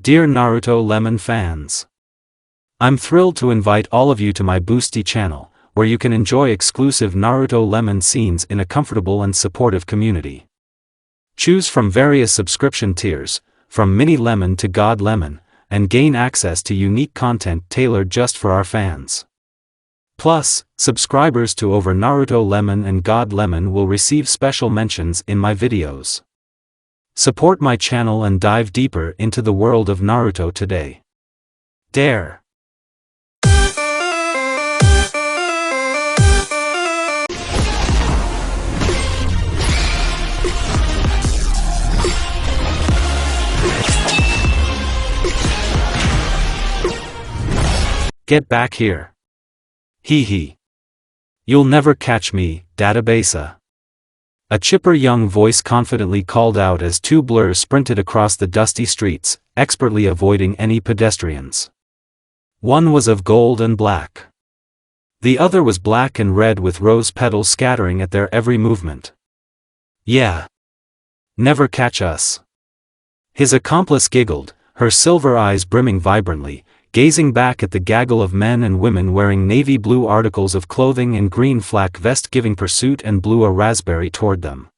Dear Naruto Lemon fans, I'm thrilled to invite all of you to my Boosty channel, where you can enjoy exclusive Naruto Lemon scenes in a comfortable and supportive community. Choose from various subscription tiers, from Mini Lemon to God Lemon, and gain access to unique content tailored just for our fans. Plus, subscribers to over Naruto Lemon and God Lemon will receive special mentions in my videos. Support my channel and dive deeper into the world of Naruto today. Dare! Get back here. Hee hee. You'll never catch me, database. A chipper young voice confidently called out as two blurs sprinted across the dusty streets, expertly avoiding any pedestrians. One was of gold and black. The other was black and red with rose petals scattering at their every movement. Yeah. Never catch us. His accomplice giggled, her silver eyes brimming vibrantly, gazing back at the gaggle of men and women wearing navy blue articles of clothing and green flak vest giving pursuit and blew a raspberry toward them.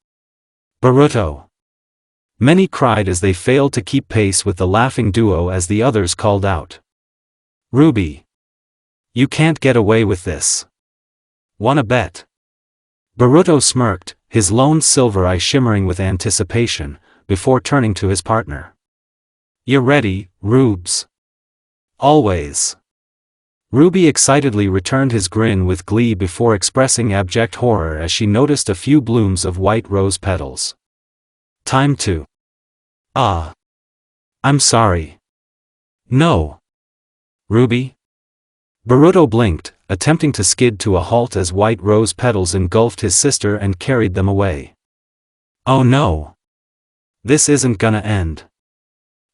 Boruto! Many cried as they failed to keep pace with the laughing duo as the others called out. Ruby! You can't get away with this. Wanna bet? Boruto smirked, his lone silver eye shimmering with anticipation, before turning to his partner. You ready, Rubes? Always. Ruby excitedly returned his grin with glee before expressing abject horror as she noticed a few blooms of white rose petals. Time to. Ah. I'm sorry. No. Ruby? Boruto blinked, attempting to skid to a halt as white rose petals engulfed his sister and carried them away. Oh no. This isn't gonna end.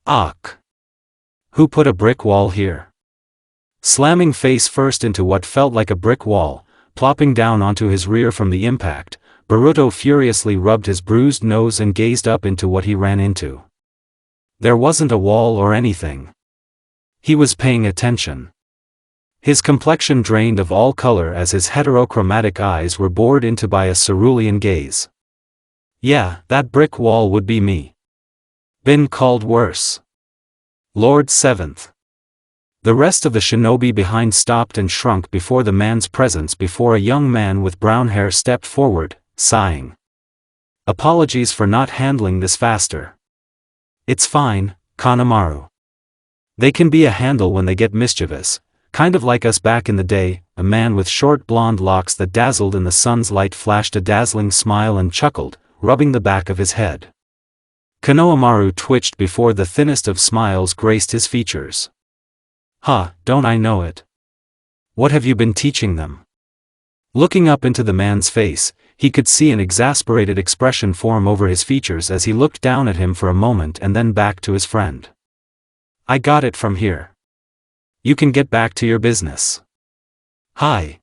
Ach. Who put a brick wall here? Slamming face first into what felt like a brick wall, plopping down onto his rear from the impact, Boruto furiously rubbed his bruised nose and gazed up into what he ran into. There wasn't a wall or anything. He was paying attention. His complexion drained of all color as his heterochromatic eyes were bored into by a cerulean gaze. Yeah, that brick wall would be me. Been called worse. Lord 7th. The rest of the shinobi behind stopped and shrunk before the man's presence before a young man with brown hair stepped forward, sighing. Apologies for not handling this faster. It's fine, Kanemaru. They can be a handle when they get mischievous, kind of like us back in the day. A man with short blonde locks that dazzled in the sun's light flashed a dazzling smile and chuckled, rubbing the back of his head. Kanemaru twitched before the thinnest of smiles graced his features. Huh, don't I know it? What have you been teaching them? Looking up into the man's face, he could see an exasperated expression form over his features as he looked down at him for a moment and then back to his friend. I got it from here. You can get back to your business. Hi.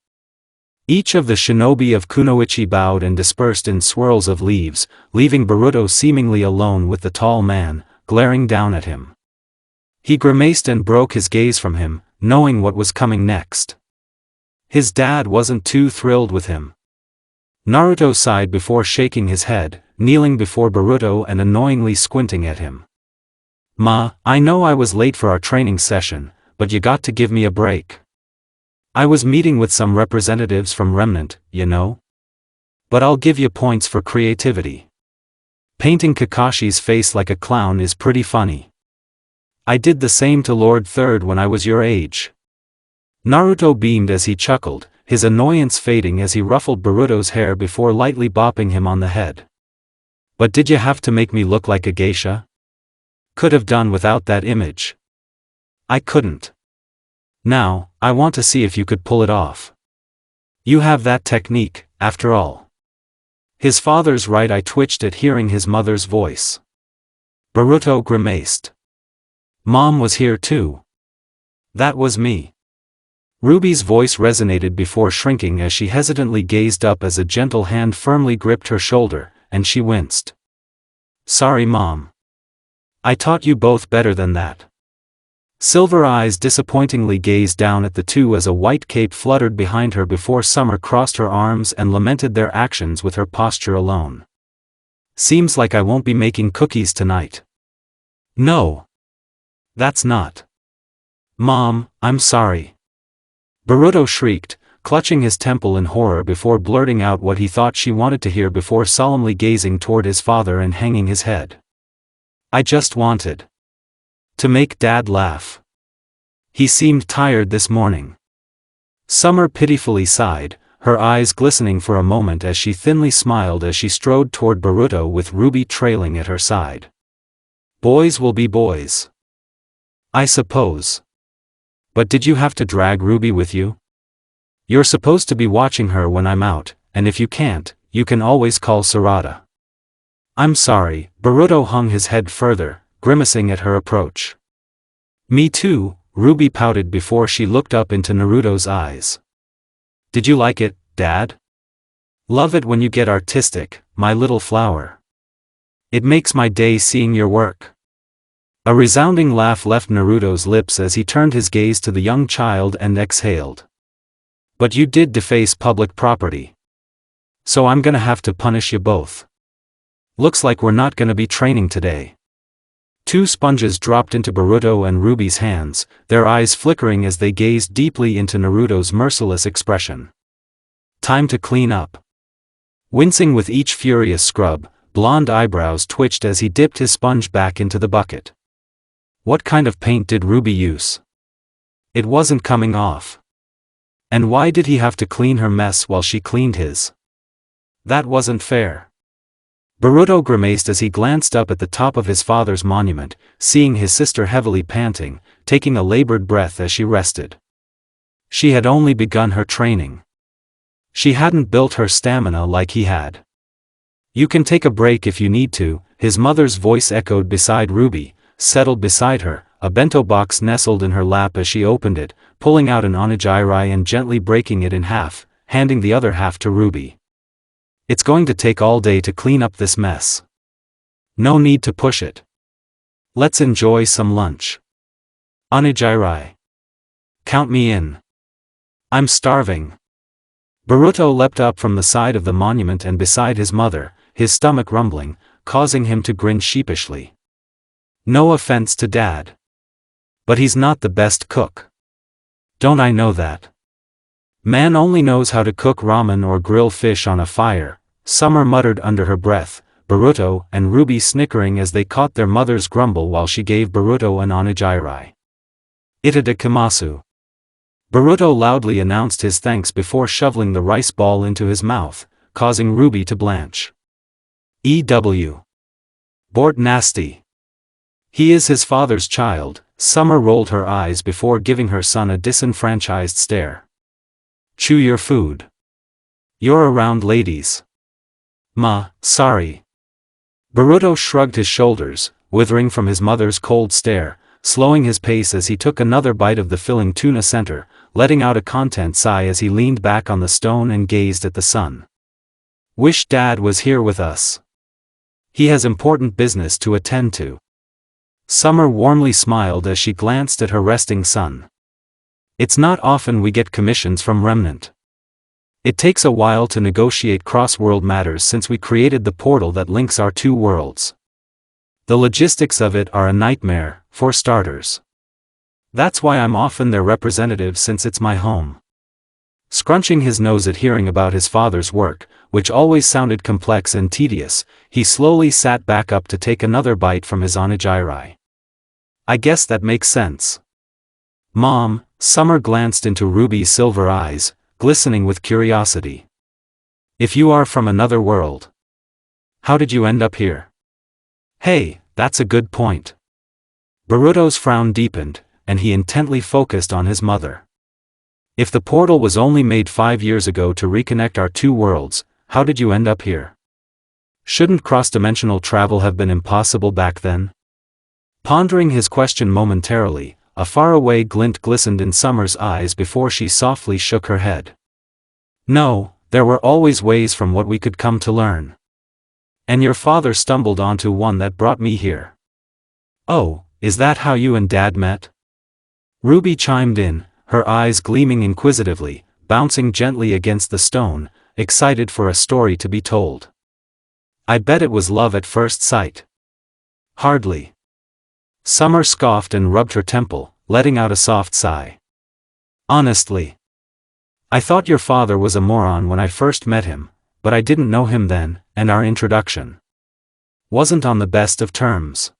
Each of the shinobi of Kunoichi bowed and dispersed in swirls of leaves, leaving Boruto seemingly alone with the tall man, glaring down at him. He grimaced and broke his gaze from him, knowing what was coming next. His dad wasn't too thrilled with him. Naruto sighed before shaking his head, kneeling before Boruto and annoyingly squinting at him. Ma, I know I was late for our training session, but you got to give me a break. I was meeting with some representatives from Remnant, you know? But I'll give you points for creativity. Painting Kakashi's face like a clown is pretty funny. I did the same to Lord Third when I was your age. Naruto beamed as he chuckled, his annoyance fading as he ruffled Boruto's hair before lightly bopping him on the head. But did you have to make me look like a geisha? Could have done without that image. I couldn't. Now, I want to see if you could pull it off. You have that technique, after all. His father's right eye twitched at hearing his mother's voice. Boruto grimaced. Mom was here too. That was me. Ruby's voice resonated before shrinking as she hesitantly gazed up as a gentle hand firmly gripped her shoulder, and she winced. Sorry Mom. I taught you both better than that. Silver eyes disappointingly gazed down at the two as a white cape fluttered behind her before Summer crossed her arms and lamented their actions with her posture alone. Seems like I won't be making cookies tonight. No. That's not. Mom, I'm sorry. Boruto shrieked, clutching his temple in horror before blurting out what he thought she wanted to hear before solemnly gazing toward his father and hanging his head. I just wanted to make Dad laugh. He seemed tired this morning. Summer pitifully sighed, her eyes glistening for a moment as she thinly smiled as she strode toward Boruto with Ruby trailing at her side. Boys will be boys. I suppose. But did you have to drag Ruby with you? You're supposed to be watching her when I'm out, and if you can't, you can always call Sarada. I'm sorry, Boruto hung his head further, grimacing at her approach. Me too, Ruby pouted before she looked up into Naruto's eyes. Did you like it, Dad? Love it when you get artistic, my little flower. It makes my day seeing your work. A resounding laugh left Naruto's lips as he turned his gaze to the young child and exhaled. But you did deface public property. So I'm gonna have to punish you both. Looks like we're not gonna be training today. Two sponges dropped into Boruto and Ruby's hands, their eyes flickering as they gazed deeply into Naruto's merciless expression. Time to clean up. Wincing with each furious scrub, blonde eyebrows twitched as he dipped his sponge back into the bucket. What kind of paint did Ruby use? It wasn't coming off. And why did he have to clean her mess while she cleaned his? That wasn't fair. Boruto grimaced as he glanced up at the top of his father's monument, seeing his sister heavily panting, taking a labored breath as she rested. She had only begun her training. She hadn't built her stamina like he had. You can take a break if you need to, his mother's voice echoed beside Ruby, settled beside her, a bento box nestled in her lap as she opened it, pulling out an onigiri and gently breaking it in half, handing the other half to Ruby. It's going to take all day to clean up this mess. No need to push it. Let's enjoy some lunch. Onigiri. Count me in. I'm starving. Boruto leapt up from the side of the monument and beside his mother, his stomach rumbling, causing him to grin sheepishly. No offense to Dad. But he's not the best cook. Don't I know that? Man only knows how to cook ramen or grill fish on a fire, Summer muttered under her breath, Boruto and Ruby snickering as they caught their mother's grumble while she gave Boruto an onigiri. Itadakimasu. Boruto loudly announced his thanks before shoveling the rice ball into his mouth, causing Ruby to blanch. E.W. Bort nasty. He is his father's child, Summer rolled her eyes before giving her son a disenfranchised stare. Chew your food. You're around ladies. Ma, sorry. Boruto shrugged his shoulders, withering from his mother's cold stare, slowing his pace as he took another bite of the filling tuna center, letting out a content sigh as he leaned back on the stone and gazed at the sun. Wish Dad was here with us. He has important business to attend to. Summer warmly smiled as she glanced at her resting son. It's not often we get commissions from Remnant. It takes a while to negotiate cross-world matters since we created the portal that links our two worlds. The logistics of it are a nightmare, for starters. That's why I'm often their representative since it's my home. Scrunching his nose at hearing about his father's work, which always sounded complex and tedious, he slowly sat back up to take another bite from his onigiri. I guess that makes sense. Mom, Summer glanced into Ruby's silver eyes, glistening with curiosity. If you are from another world, how did you end up here? Hey, that's a good point. Boruto's frown deepened, and he intently focused on his mother. If the portal was only made 5 years ago to reconnect our two worlds, how did you end up here? Shouldn't cross-dimensional travel have been impossible back then? Pondering his question momentarily, a faraway glint glistened in Summer's eyes before she softly shook her head. No, there were always ways from what we could come to learn. And your father stumbled onto one that brought me here. Oh, is that how you and Dad met? Ruby chimed in, her eyes gleaming inquisitively, bouncing gently against the stone, excited for a story to be told. I bet it was love at first sight. Hardly. Summer scoffed and rubbed her temple, letting out a soft sigh. Honestly. I thought your father was a moron when I first met him, but I didn't know him then, and our introduction wasn't on the best of terms.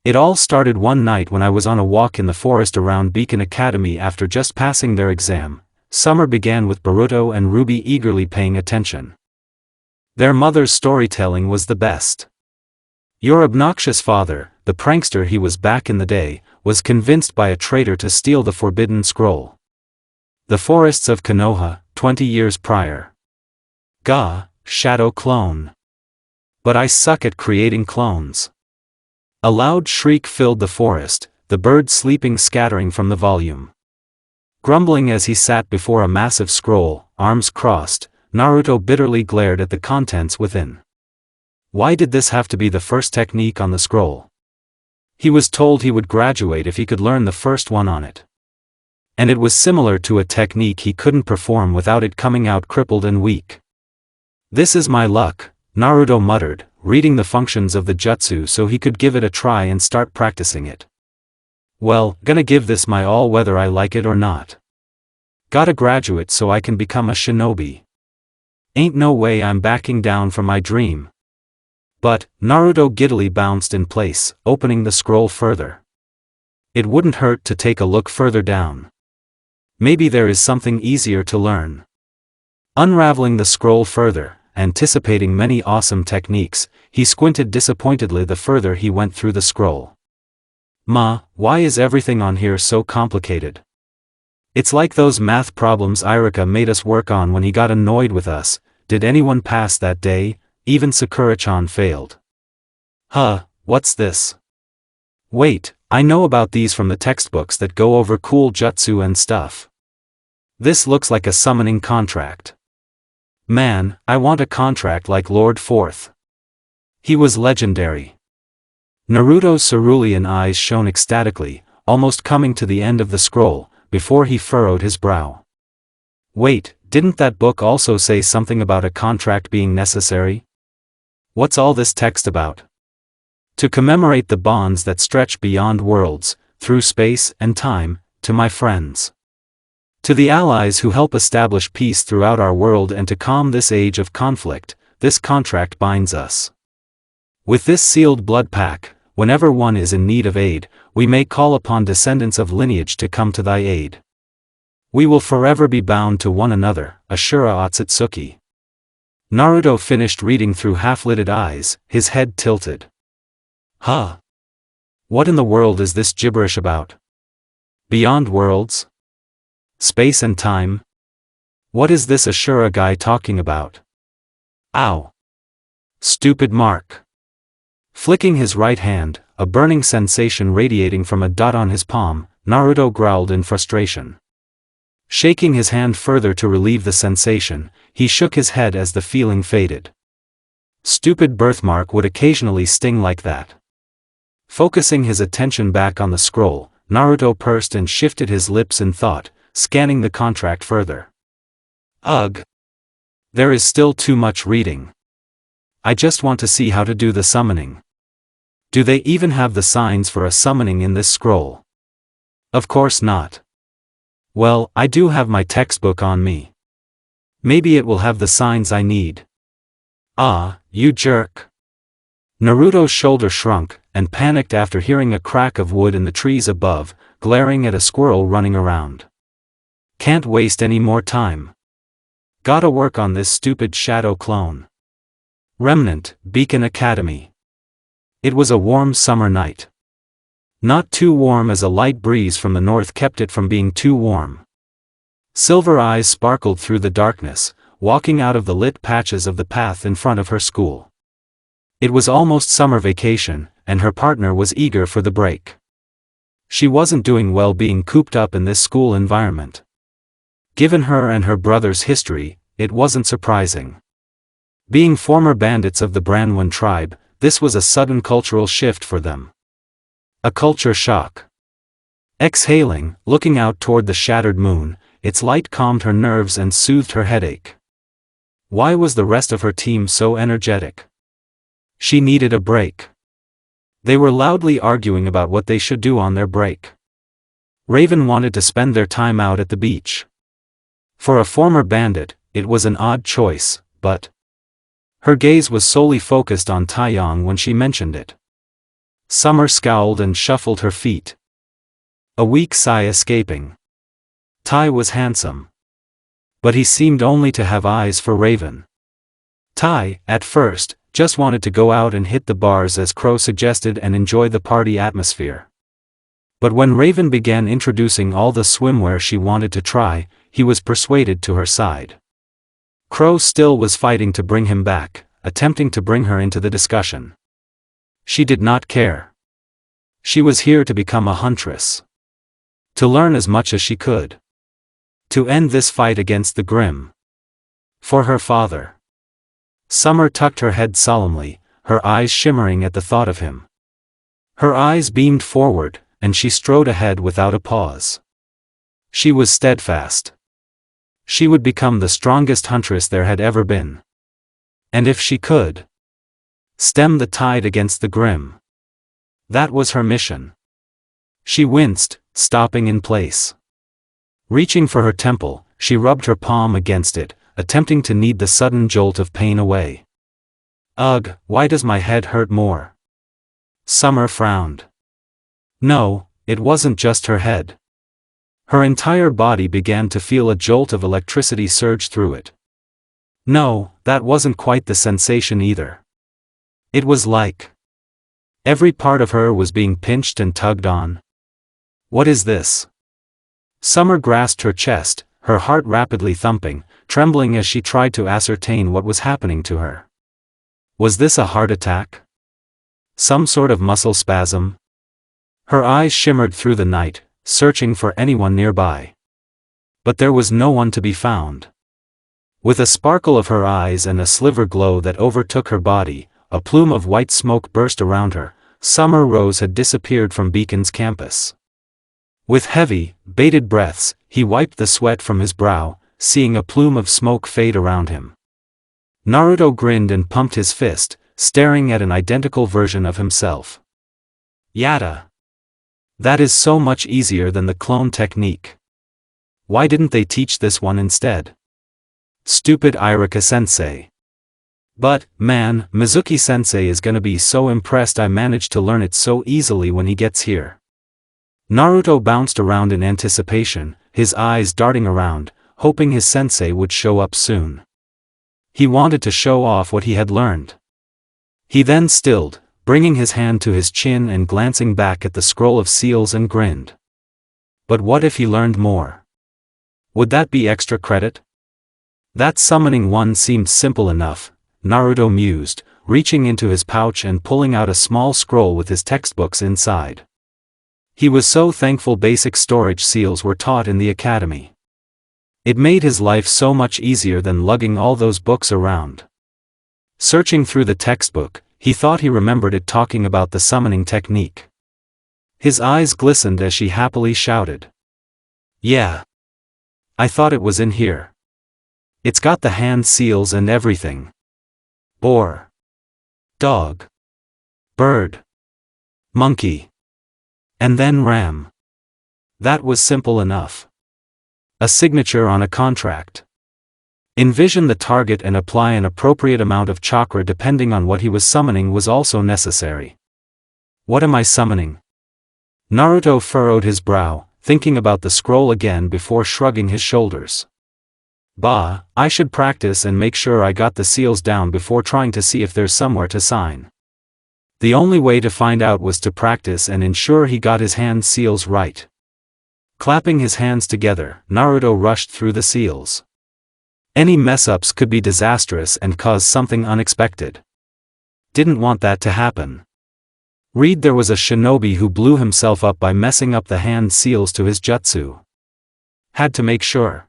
It all started one night when I was on a walk in the forest around Beacon Academy after just passing their exam. Summer began with Boruto and Ruby eagerly paying attention. Their mother's storytelling was the best. Your obnoxious father, the prankster he was back in the day, was convinced by a traitor to steal the forbidden scroll. The forests of Konoha, 20 years prior. Gah, shadow clone. But I suck at creating clones. A loud shriek filled the forest, the birds sleeping scattering from the volume. Grumbling as he sat before a massive scroll, arms crossed, Naruto bitterly glared at the contents within. Why did this have to be the first technique on the scroll? He was told he would graduate if he could learn the first one on it. And it was similar to a technique he couldn't perform without it coming out crippled and weak. This is my luck, Naruto muttered, reading the functions of the jutsu so he could give it a try and start practicing it. Well, gonna give this my all whether I like it or not. Gotta graduate so I can become a shinobi. Ain't no way I'm backing down from my dream. But, Naruto giddily bounced in place, opening the scroll further. It wouldn't hurt to take a look further down. Maybe there is something easier to learn. Unraveling the scroll further, anticipating many awesome techniques, he squinted disappointedly the further he went through the scroll. Ma, why is everything on here so complicated? It's like those math problems Irika made us work on when he got annoyed with us. Did anyone pass that day? Even Sakura-chan failed. Huh, what's this? Wait, I know about these from the textbooks that go over cool jutsu and stuff. This looks like a summoning contract. Man, I want a contract like Lord Fourth. He was legendary. Naruto's cerulean eyes shone ecstatically, almost coming to the end of the scroll, before he furrowed his brow. Wait, didn't that book also say something about a contract being necessary? What's all this text about? To commemorate the bonds that stretch beyond worlds, through space and time, to my friends. To the allies who help establish peace throughout our world and to calm this age of conflict, this contract binds us. With this sealed blood pact, whenever one is in need of aid, we may call upon descendants of lineage to come to thy aid. We will forever be bound to one another, Ashura Otsutsuki. Naruto finished reading through half-lidded eyes, his head tilted. Huh? What in the world is this gibberish about? Beyond worlds? Space and time? What is this Ashura guy talking about? Ow. Stupid Mark. Flicking his right hand, a burning sensation radiating from a dot on his palm, Naruto growled in frustration. Shaking his hand further to relieve the sensation, he shook his head as the feeling faded. Stupid birthmark would occasionally sting like that. Focusing his attention back on the scroll, Naruto pursed and shifted his lips in thought, scanning the contract further. Ugh. There is still too much reading. I just want to see how to do the summoning. Do they even have the signs for a summoning in this scroll? Of course not. Well, I do have my textbook on me. Maybe it will have the signs I need. Ah, you jerk. Naruto's shoulder shrunk, and panicked after hearing a crack of wood in the trees above, glaring at a squirrel running around. Can't waste any more time. Gotta work on this stupid shadow clone. Remnant, Beacon Academy. It was a warm summer night. Not too warm as a light breeze from the north kept it from being too warm. Silver eyes sparkled through the darkness, walking out of the lit patches of the path in front of her school. It was almost summer vacation, and her partner was eager for the break. She wasn't doing well being cooped up in this school environment. Given her and her brother's history, it wasn't surprising. Being former bandits of the Branwen tribe, this was a sudden cultural shift for them. A culture shock. Exhaling, looking out toward the shattered moon, its light calmed her nerves and soothed her headache. Why was the rest of her team so energetic? She needed a break. They were loudly arguing about what they should do on their break. Raven wanted to spend their time out at the beach. For a former bandit, it was an odd choice, but her gaze was solely focused on Taeyong when she mentioned it. Summer scowled and shuffled her feet, a weak sigh escaping. Tai was handsome, but he seemed only to have eyes for Raven. Tai, at first, just wanted to go out and hit the bars as Crow suggested and enjoy the party atmosphere. But when Raven began introducing all the swimwear she wanted to try, he was persuaded to her side. Crow still was fighting to bring him back, attempting to bring her into the discussion. She did not care. She was here to become a huntress. To learn as much as she could. To end this fight against the Grim. For her father. Summer tucked her head solemnly, her eyes shimmering at the thought of him. Her eyes beamed forward, and she strode ahead without a pause. She was steadfast. She would become the strongest huntress there had ever been. And if she could stem the tide against the Grim. That was her mission. She winced, stopping in place. Reaching for her temple, she rubbed her palm against it, attempting to knead the sudden jolt of pain away. Ugh, why does my head hurt more? Summer frowned. No, it wasn't just her head. Her entire body began to feel a jolt of electricity surge through it. No, that wasn't quite the sensation either. It was like every part of her was being pinched and tugged on. What is this? Summer grasped her chest, her heart rapidly thumping, trembling as she tried to ascertain what was happening to her. Was this a heart attack? Some sort of muscle spasm? Her eyes shimmered through the night, searching for anyone nearby. But there was no one to be found. With a sparkle of her eyes and a sliver glow that overtook her body, a plume of white smoke burst around her. Summer Rose had disappeared from Beacon's campus. With heavy, bated breaths, he wiped the sweat from his brow, seeing a plume of smoke fade around him. Naruto grinned and pumped his fist, staring at an identical version of himself. Yada! That is so much easier than the clone technique. Why didn't they teach this one instead? Stupid Irika-sensei. But, man, Mizuki-sensei is gonna be so impressed I managed to learn it so easily when he gets here. Naruto bounced around in anticipation, his eyes darting around, hoping his sensei would show up soon. He wanted to show off what he had learned. He then stilled, bringing his hand to his chin and glancing back at the scroll of seals and grinned. But what if he learned more? Would that be extra credit? That summoning one seemed simple enough, Naruto mused, reaching into his pouch and pulling out a small scroll with his textbooks inside. He was so thankful basic storage seals were taught in the academy. It made his life so much easier than lugging all those books around. Searching through the textbook, he thought he remembered it talking about the summoning technique. His eyes glistened as she happily shouted. Yeah. I thought it was in here. It's got the hand seals and everything. Boar. Dog. Bird. Monkey. And then ram. That was simple enough. A signature on a contract. Envision the target and apply an appropriate amount of chakra depending on what he was summoning was also necessary. What am I summoning? Naruto furrowed his brow, thinking about the scroll again before shrugging his shoulders. Bah, I should practice and make sure I got the seals down before trying to see if there's somewhere to sign. The only way to find out was to practice and ensure he got his hand seals right. Clapping his hands together, Naruto rushed through the seals. Any mess-ups could be disastrous and cause something unexpected. Didn't want that to happen. Read there was a shinobi who blew himself up by messing up the hand seals to his jutsu. Had to make sure.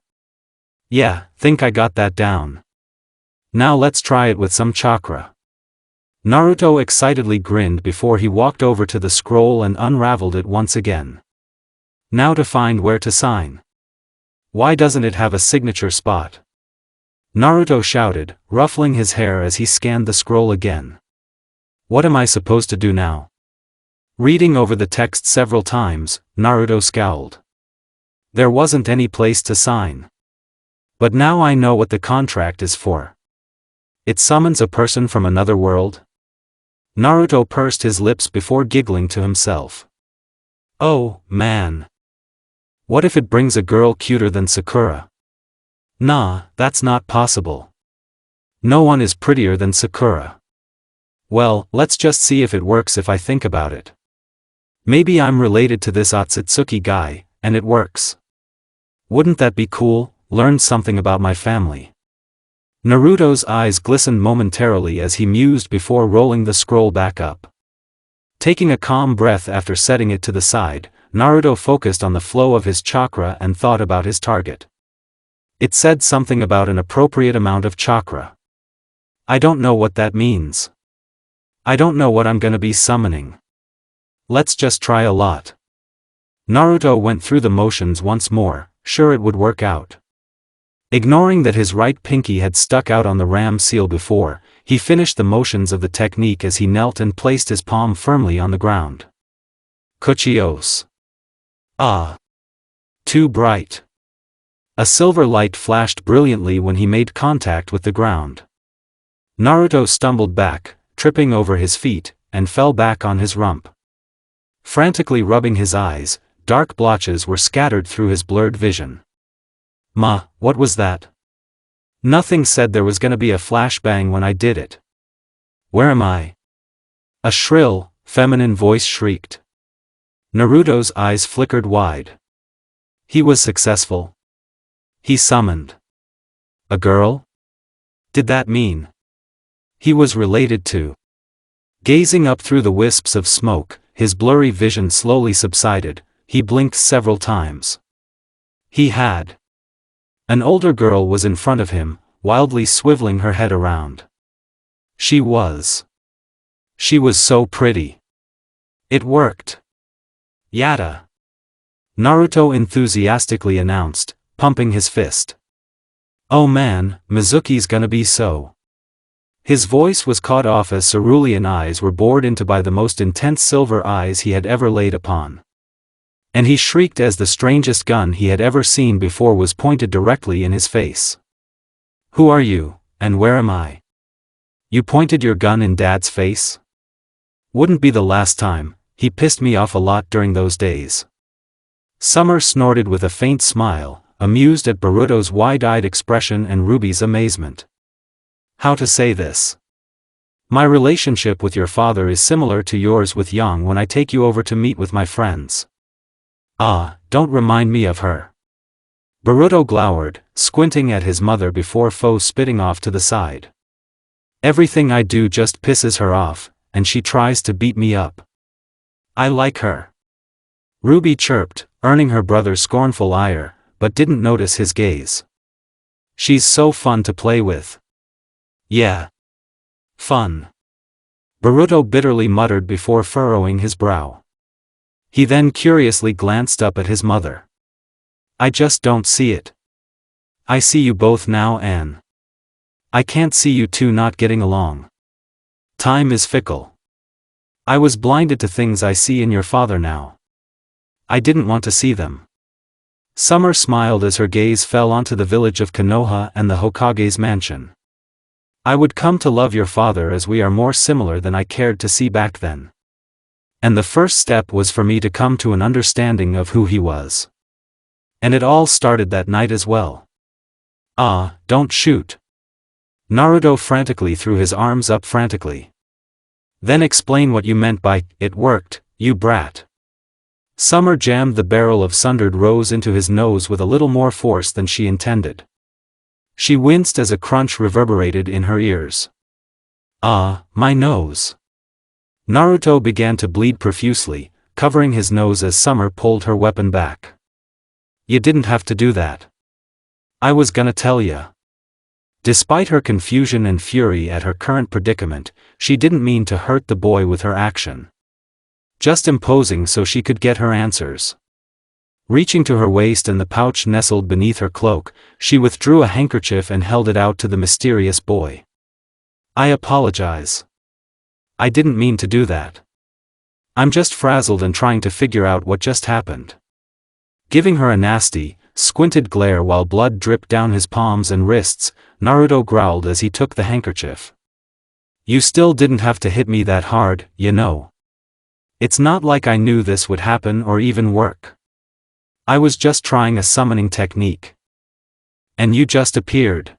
Yeah, think I got that down. Now let's try it with some chakra. Naruto excitedly grinned before he walked over to the scroll and unraveled it once again. Now to find where to sign. Why doesn't it have a signature spot? Naruto shouted, ruffling his hair as he scanned the scroll again. What am I supposed to do now? Reading over the text several times, Naruto scowled. There wasn't any place to sign. But now I know what the contract is for. It summons a person from another world? Naruto pursed his lips before giggling to himself. Oh, man. What if it brings a girl cuter than Sakura? Nah, that's not possible. No one is prettier than Sakura. Well, let's just see if it works if I think about it. Maybe I'm related to this Otsutsuki guy, and it works. Wouldn't that be cool? Learn something about my family. Naruto's eyes glistened momentarily as he mused before rolling the scroll back up. Taking a calm breath after setting it to the side, Naruto focused on the flow of his chakra and thought about his target. It said something about an appropriate amount of chakra. I don't know what that means. I don't know what I'm gonna be summoning. Let's just try a lot. Naruto went through the motions once more, sure it would work out. Ignoring that his right pinky had stuck out on the ram seal before, he finished the motions of the technique as he knelt and placed his palm firmly on the ground. Kuchios. Ah. Too bright. A silver light flashed brilliantly when he made contact with the ground. Naruto stumbled back, tripping over his feet, and fell back on his rump. Frantically rubbing his eyes, dark blotches were scattered through his blurred vision. What was that? Nothing said there was gonna be a flashbang when I did it. Where am I? A shrill, feminine voice shrieked. Naruto's eyes flickered wide. He was successful. He summoned. A girl? Did that mean he was related to? Gazing up through the wisps of smoke, his blurry vision slowly subsided. He blinked several times. He had. An older girl was in front of him, wildly swiveling her head around. She was so pretty. It worked. Yada. Naruto enthusiastically announced, pumping his fist. Oh man, Mizuki's gonna be so. His voice was cut off as cerulean eyes were bored into by the most intense silver eyes he had ever laid upon. And he shrieked as the strangest gun he had ever seen before was pointed directly in his face. Who are you, and where am I? You pointed your gun in Dad's face? Wouldn't be the last time, he pissed me off a lot during those days. Summer snorted with a faint smile, amused at Boruto's wide-eyed expression and Ruby's amazement. How to say this? My relationship with your father is similar to yours with Yang when I take you over to meet with my friends. Ah, don't remind me of her. Boruto glowered, squinting at his mother before spitting off to the side. Everything I do just pisses her off, and she tries to beat me up. I like her. Ruby chirped, earning her brother's scornful ire, but didn't notice his gaze. She's so fun to play with. Yeah. Fun. Boruto bitterly muttered before furrowing his brow. He then curiously glanced up at his mother. I just don't see it. I see you both now, Anne. I can't see you two not getting along. Time is fickle. I was blinded to things I see in your father now. I didn't want to see them. Summer smiled as her gaze fell onto the village of Konoha and the Hokage's mansion. I would come to love your father as we are more similar than I cared to see back then. And the first step was for me to come to an understanding of who he was. And it all started that night as well. Ah, don't shoot. Naruto frantically threw his arms up frantically. Then explain what you meant by, it worked, you brat. Summer jammed the barrel of sundered rose into his nose with a little more force than she intended. She winced as a crunch reverberated in her ears. Ah, my nose. Naruto began to bleed profusely, covering his nose as Summer pulled her weapon back. You didn't have to do that. I was gonna tell ya. Despite her confusion and fury at her current predicament, she didn't mean to hurt the boy with her action. Just imposing so she could get her answers. Reaching to her waist and the pouch nestled beneath her cloak, she withdrew a handkerchief and held it out to the mysterious boy. I apologize. I didn't mean to do that. I'm just frazzled and trying to figure out what just happened. Giving her a nasty, squinted glare while blood dripped down his palms and wrists, Naruto growled as he took the handkerchief. You still didn't have to hit me that hard, you know. It's not like I knew this would happen or even work. I was just trying a summoning technique. And you just appeared.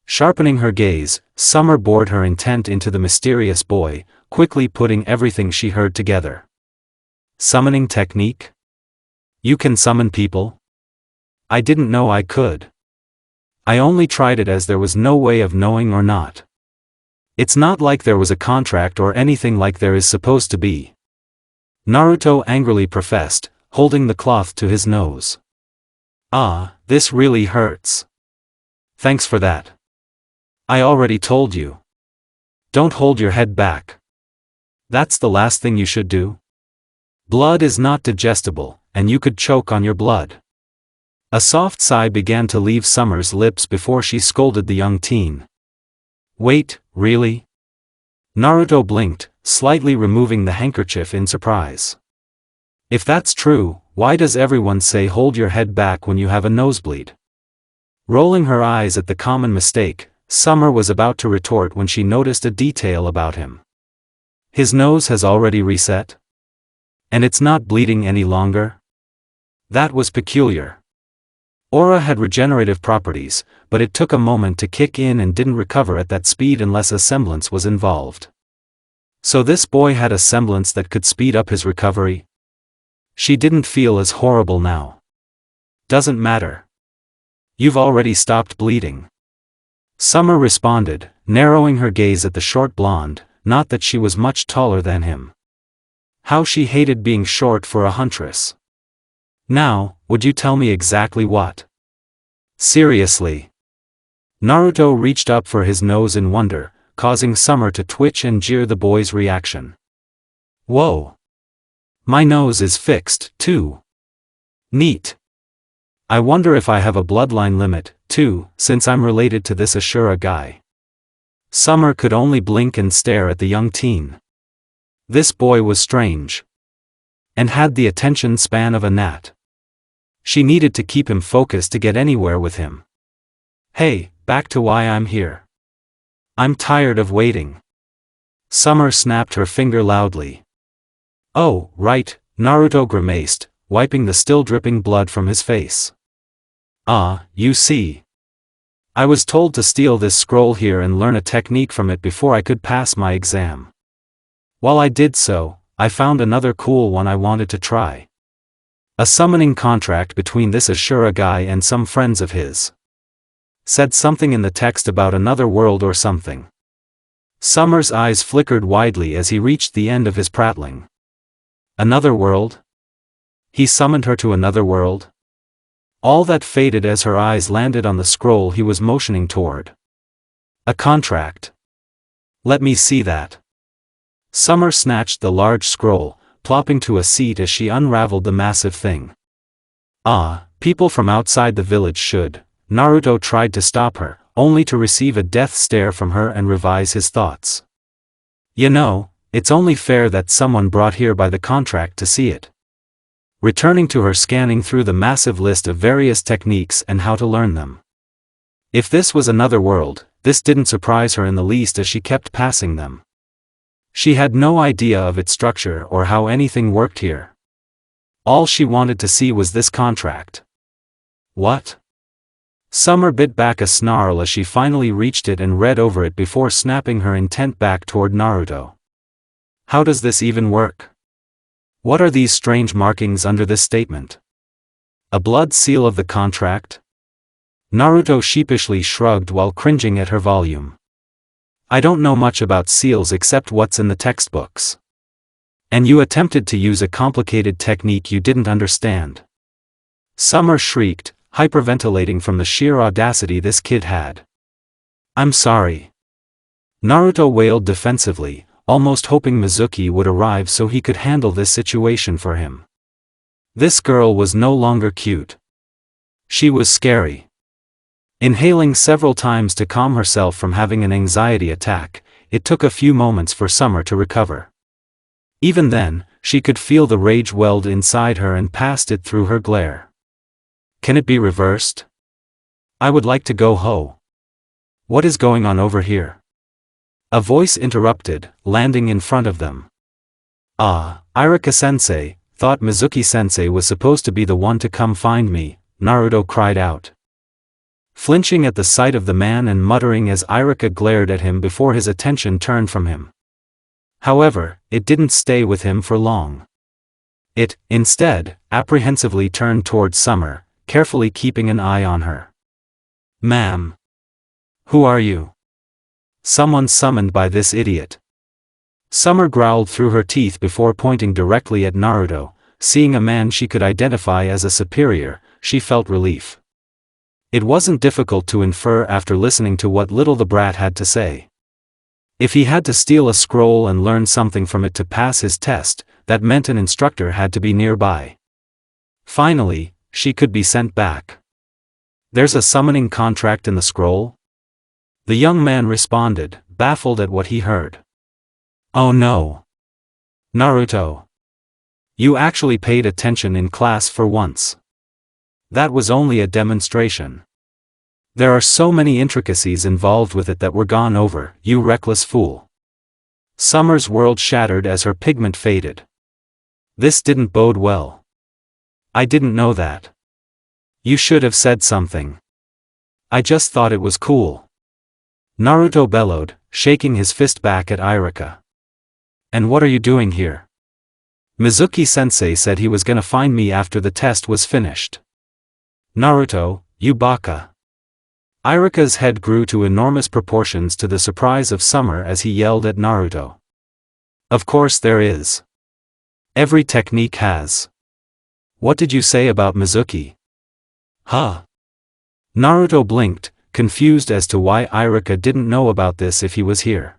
Sharpening her gaze, Summer bored her intent into the mysterious boy, quickly putting everything she heard together. Summoning technique? You can summon people? I didn't know I could. I only tried it as there was no way of knowing or not. It's not like there was a contract or anything like there is supposed to be. Naruto angrily professed, holding the cloth to his nose. Ah, this really hurts. Thanks for that. I already told you. Don't hold your head back. That's the last thing you should do. Blood is not digestible, and you could choke on your blood. A soft sigh began to leave Summer's lips before she scolded the young teen. Wait, really? Naruto blinked, slightly removing the handkerchief in surprise. If that's true, why does everyone say hold your head back when you have a nosebleed? Rolling her eyes at the common mistake, Summer was about to retort when she noticed a detail about him. His nose has already reset? And it's not bleeding any longer? That was peculiar. Aura had regenerative properties, but it took a moment to kick in and didn't recover at that speed unless a semblance was involved. So this boy had a semblance that could speed up his recovery? She didn't feel as horrible now. Doesn't matter. You've already stopped bleeding. Summer responded, narrowing her gaze at the short blonde, not that she was much taller than him. How she hated being short for a huntress. Now, would you tell me exactly what? Seriously. Naruto reached up for his nose in wonder, causing Summer to twitch and jeer the boy's reaction. Whoa. My nose is fixed, too. Neat. I wonder if I have a bloodline limit, too, since I'm related to this Ashura guy. Summer could only blink and stare at the young teen. This boy was strange. And had the attention span of a gnat. She needed to keep him focused to get anywhere with him. Hey, back to why I'm here. I'm tired of waiting. Summer snapped her finger loudly. Oh, right, Naruto grimaced, wiping the still dripping blood from his face. Ah, you see. I was told to steal this scroll here and learn a technique from it before I could pass my exam. While I did so, I found another cool one I wanted to try. A summoning contract between this Ashura guy and some friends of his. Said something in the text about another world or something. Summer's eyes flickered widely as he reached the end of his prattling. Another world? He summoned her to another world? All that faded as her eyes landed on the scroll he was motioning toward. A contract. Let me see that. Summer snatched the large scroll, plopping to a seat as she unraveled the massive thing. Ah, people from outside the village should. Naruto tried to stop her, only to receive a death stare from her and revise his thoughts. You know, it's only fair that someone brought here by the contract to see it. Returning to her scanning through the massive list of various techniques and how to learn them. If this was another world, this didn't surprise her in the least as she kept passing them. She had no idea of its structure or how anything worked here. All she wanted to see was this contract. What? Summer bit back a snarl as she finally reached it and read over it before snapping her intent back toward Naruto. How does this even work? What are these strange markings under this statement? A blood seal of the contract? Naruto sheepishly shrugged while cringing at her volume. I don't know much about seals except what's in the textbooks. And you attempted to use a complicated technique you didn't understand. Summer shrieked, hyperventilating from the sheer audacity this kid had. I'm sorry. Naruto wailed defensively, almost hoping Mizuki would arrive so he could handle this situation for him. This girl was no longer cute. She was scary. Inhaling several times to calm herself from having an anxiety attack, it took a few moments for Summer to recover. Even then, she could feel the rage welled inside her and passed it through her glare. Can it be reversed? I would like to go ho. What is going on over here? A voice interrupted, landing in front of them. Ah, Iruka-sensei, thought Mizuki-sensei was supposed to be the one to come find me, Naruto cried out. Flinching at the sight of the man and muttering as Iruka glared at him before his attention turned from him. However, it didn't stay with him for long. It, instead, apprehensively turned toward Summer, carefully keeping an eye on her. Ma'am. Who are you? Someone summoned by this idiot. Summer growled through her teeth before pointing directly at Naruto. Seeing a man she could identify as a superior, she felt relief. It wasn't difficult to infer after listening to what little the brat had to say. If he had to steal a scroll and learn something from it to pass his test, that meant an instructor had to be nearby. Finally, she could be sent back. There's a summoning contract in the scroll? The young man responded, baffled at what he heard. Oh no. Naruto. You actually paid attention in class for once. That was only a demonstration. There are so many intricacies involved with it that were gone over, you reckless fool. Summer's world shattered as her pigment faded. This didn't bode well. I didn't know that. You should have said something. I just thought it was cool. Naruto bellowed, shaking his fist back at Iruka. And what are you doing here? Mizuki-sensei said he was gonna find me after the test was finished. Naruto, you baka. Iruka's head grew to enormous proportions to the surprise of Summer as he yelled at Naruto. Of course there is. Every technique has. What did you say about Mizuki? Huh? Naruto blinked, confused as to why Iruka didn't know about this if he was here.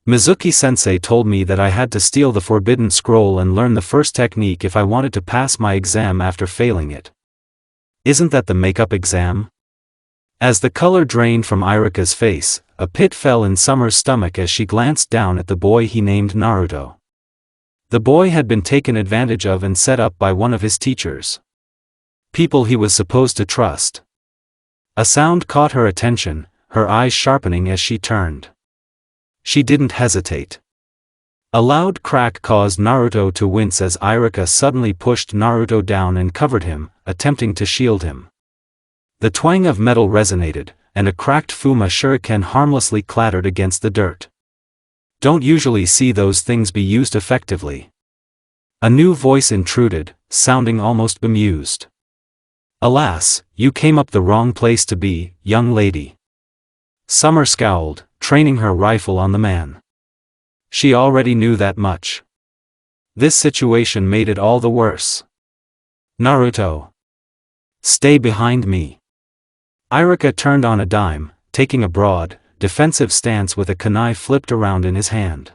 Mizuki-sensei told me that I had to steal the forbidden scroll and learn the first technique if I wanted to pass my exam after failing it. Isn't that the makeup exam? As the color drained from Iruka's face, a pit fell in Summer's stomach as she glanced down at the boy he named Naruto. The boy had been taken advantage of and set up by one of his teachers. People he was supposed to trust. A sound caught her attention, her eyes sharpening as she turned. She didn't hesitate. A loud crack caused Naruto to wince as Iruka suddenly pushed Naruto down and covered him, attempting to shield him. The twang of metal resonated, and a cracked Fuma shuriken harmlessly clattered against the dirt. Don't usually see those things be used effectively. A new voice intruded, sounding almost bemused. Alas, you came up the wrong place to be, young lady. Summer scowled, training her rifle on the man. She already knew that much. This situation made it all the worse. Naruto. Stay behind me. Iruka turned on a dime, taking a broad, defensive stance with a kunai flipped around in his hand.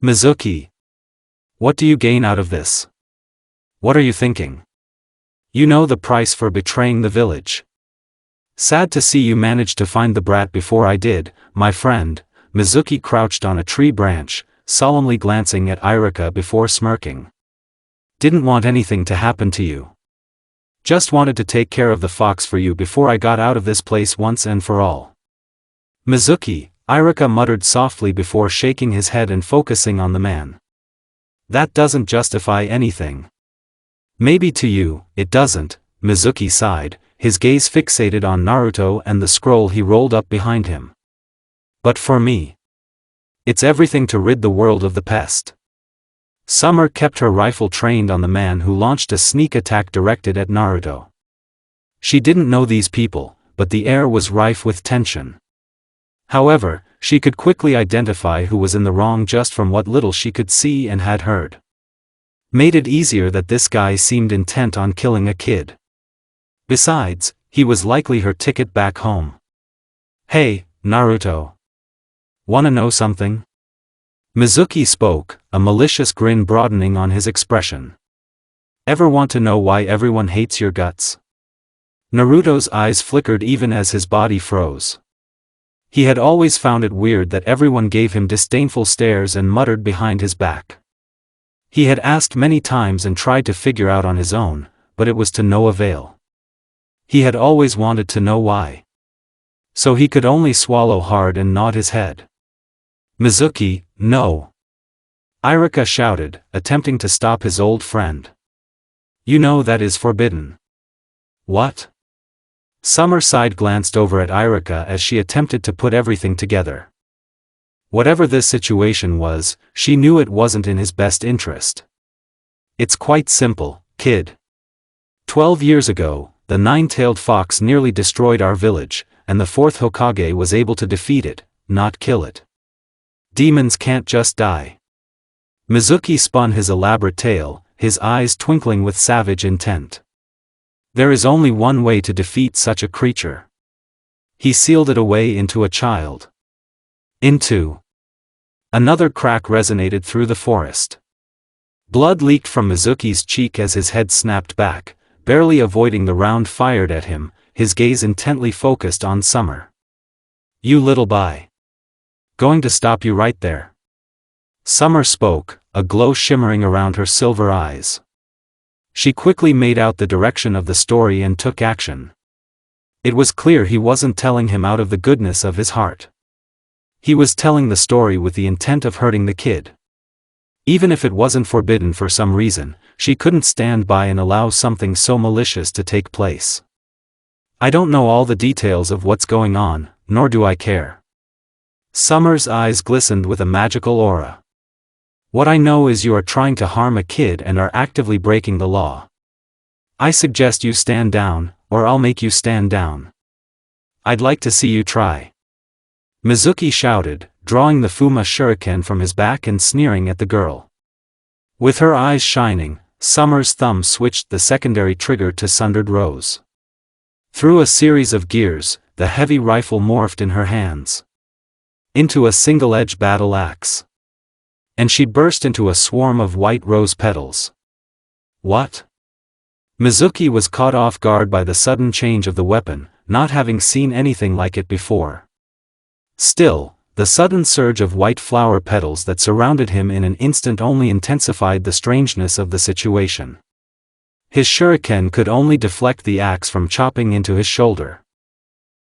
Mizuki. What do you gain out of this? What are you thinking? You know the price for betraying the village. Sad to see you managed to find the brat before I did, my friend. Mizuki crouched on a tree branch, solemnly glancing at Iruka before smirking. Didn't want anything to happen to you. Just wanted to take care of the fox for you before I got out of this place once and for all. Mizuki, Iruka muttered softly before shaking his head and focusing on the man. That doesn't justify anything. Maybe to you, it doesn't, Mizuki sighed, his gaze fixated on Naruto and the scroll he rolled up behind him. But for me, it's everything to rid the world of the pest. Summer kept her rifle trained on the man who launched a sneak attack directed at Naruto. She didn't know these people, but the air was rife with tension. However, she could quickly identify who was in the wrong just from what little she could see and had heard. Made it easier that this guy seemed intent on killing a kid. Besides, he was likely her ticket back home. Hey, Naruto. Wanna know something? Mizuki spoke, a malicious grin broadening on his expression. Ever want to know why everyone hates your guts? Naruto's eyes flickered even as his body froze. He had always found it weird that everyone gave him disdainful stares and muttered behind his back. He had asked many times and tried to figure out on his own, but it was to no avail. He had always wanted to know why. So he could only swallow hard and nod his head. Mizuki, no. Iruka shouted, attempting to stop his old friend. You know that is forbidden. What? Summer side-glanced over at Iruka as she attempted to put everything together. Whatever this situation was, she knew it wasn't in his best interest. It's quite simple, kid. 12 years ago, the nine-tailed fox nearly destroyed our village, and the fourth Hokage was able to defeat it, not kill it. Demons can't just die. Mizuki spun his elaborate tale, his eyes twinkling with savage intent. There is only one way to defeat such a creature. He sealed it away into a child. Into. Another crack resonated through the forest. Blood leaked from Mizuki's cheek as his head snapped back, barely avoiding the round fired at him, his gaze intently focused on Summer. You little bye. Going to stop you right there. Summer spoke, a glow shimmering around her silver eyes. She quickly made out the direction of the story and took action. It was clear he wasn't telling him out of the goodness of his heart. He was telling the story with the intent of hurting the kid. Even if it wasn't forbidden for some reason, she couldn't stand by and allow something so malicious to take place. I don't know all the details of what's going on, nor do I care. Summer's eyes glistened with a magical aura. What I know is you are trying to harm a kid and are actively breaking the law. I suggest you stand down, or I'll make you stand down. I'd like to see you try. Mizuki shouted, drawing the Fuma shuriken from his back and sneering at the girl. With her eyes shining, Summer's thumb switched the secondary trigger to Sundered Rose. Through a series of gears, the heavy rifle morphed in her hands into a single-edged battle axe. And she burst into a swarm of white rose petals. What? Mizuki was caught off guard by the sudden change of the weapon, not having seen anything like it before. Still, the sudden surge of white flower petals that surrounded him in an instant only intensified the strangeness of the situation. His shuriken could only deflect the axe from chopping into his shoulder.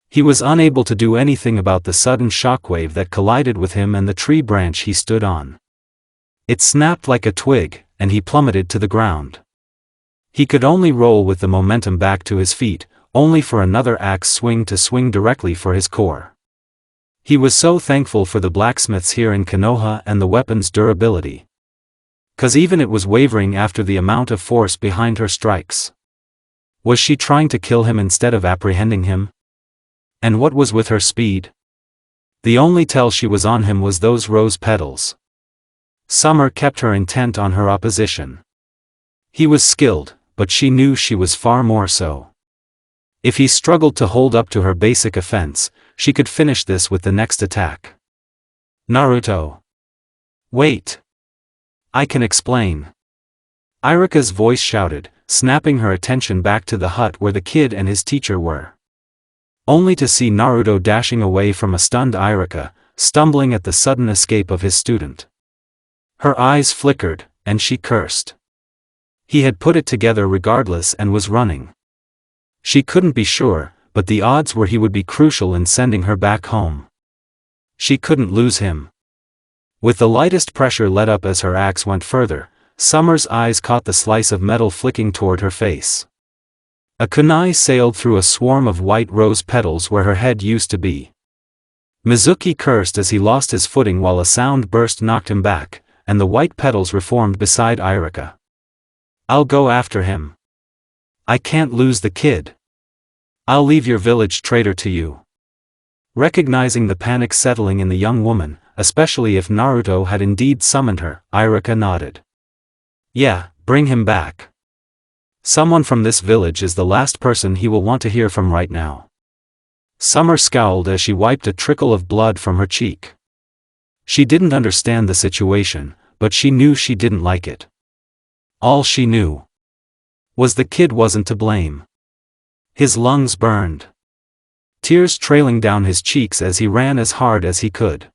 He was unable to do anything about the sudden shockwave that collided with him and the tree branch he stood on. It snapped like a twig, and he plummeted to the ground. He could only roll with the momentum back to his feet, only for another axe swing to swing directly for his core. He was so thankful for the blacksmiths here in Konoha and the weapon's durability. 'Cause even it was wavering after the amount of force behind her strikes. Was she trying to kill him instead of apprehending him? And what was with her speed? The only tell she was on him was those rose petals. Summer kept her intent on her opposition. He was skilled, but she knew she was far more so. If he struggled to hold up to her basic offense, she could finish this with the next attack. Naruto. Wait. I can explain. Iruka's voice shouted, snapping her attention back to the hut where the kid and his teacher were. Only to see Naruto dashing away from a stunned Iruka, stumbling at the sudden escape of his student. Her eyes flickered, and she cursed. He had put it together regardless and was running. She couldn't be sure, but the odds were he would be crucial in sending her back home. She couldn't lose him. With the lightest pressure let up as her axe went further, Summer's eyes caught the slice of metal flicking toward her face. A kunai sailed through a swarm of white rose petals where her head used to be. Mizuki cursed as he lost his footing while a sound burst knocked him back, and the white petals reformed beside Iruka. I'll go after him. I can't lose the kid. I'll leave your village traitor to you. Recognizing the panic settling in the young woman, especially if Naruto had indeed summoned her, Iruka nodded. Yeah, bring him back. Someone from this village is the last person he will want to hear from right now. Summer scowled as she wiped a trickle of blood from her cheek. She didn't understand the situation, but she knew she didn't like it. All she knew The kid wasn't to blame. His lungs burned. Tears trailing down his cheeks as he ran as hard as he could.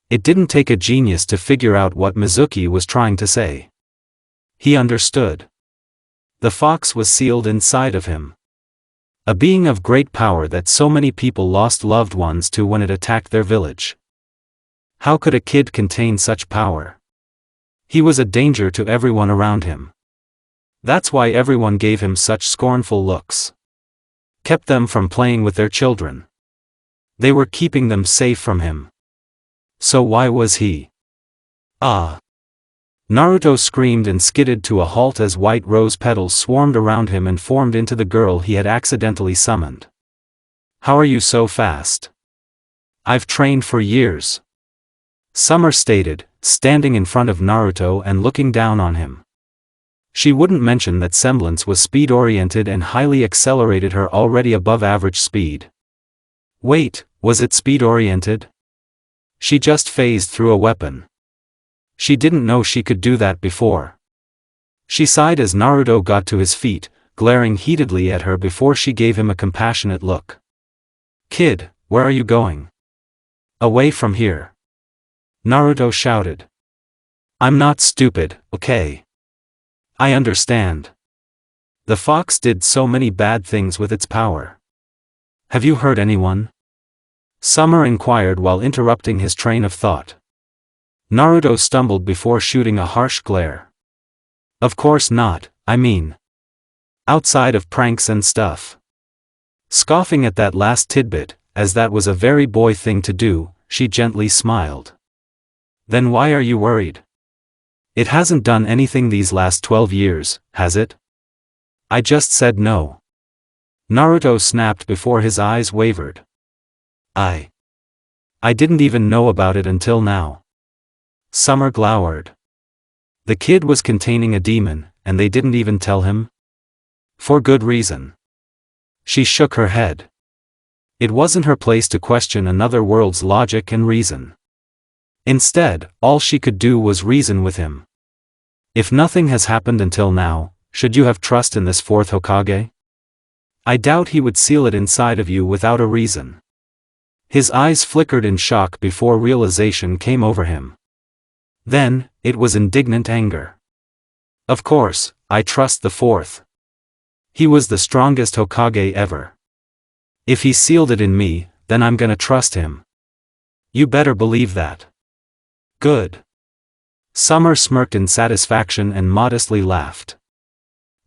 It didn't take a genius to figure out what Mizuki was trying to say. He understood. The fox was sealed inside of him. A being of great power that so many people lost loved ones to when it attacked their village. How could a kid contain such power? He was a danger to everyone around him. That's why everyone gave him such scornful looks. Kept them from playing with their children. They were keeping them safe from him. So why was he? Ah! Naruto screamed and skidded to a halt as white rose petals swarmed around him and formed into the girl he had accidentally summoned. How are you so fast? I've trained for years. Summer stated, standing in front of Naruto and looking down on him. She wouldn't mention that semblance was speed-oriented and highly accelerated her already above-average speed. Wait, was it speed-oriented? She just phased through a weapon. She didn't know she could do that before. She sighed as Naruto got to his feet, glaring heatedly at her before she gave him a compassionate look. Kid, where are you going? Away from here. Naruto shouted. I'm not stupid, okay? I understand. The fox did so many bad things with its power. Have you hurt anyone? Summer inquired while interrupting his train of thought. Naruto stumbled before shooting a harsh glare. Of course not, I mean. Outside of pranks and stuff. Scoffing at that last tidbit, as that was a very boy thing to do, she gently smiled. Then why are you worried? It hasn't done anything these last 12 years, has it? I just said no. Naruto snapped before his eyes wavered. I didn't even know about it until now. Summer glowered. The kid was containing a demon, and they didn't even tell him? For good reason. She shook her head. It wasn't her place to question another world's logic and reason. Instead, all she could do was reason with him. If nothing has happened until now, should you have trust in this fourth Hokage? I doubt he would seal it inside of you without a reason. His eyes flickered in shock before realization came over him. Then, it was indignant anger. Of course, I trust the fourth. He was the strongest Hokage ever. If he sealed it in me, then I'm gonna trust him. You better believe that. Good. Summer smirked in satisfaction and modestly laughed.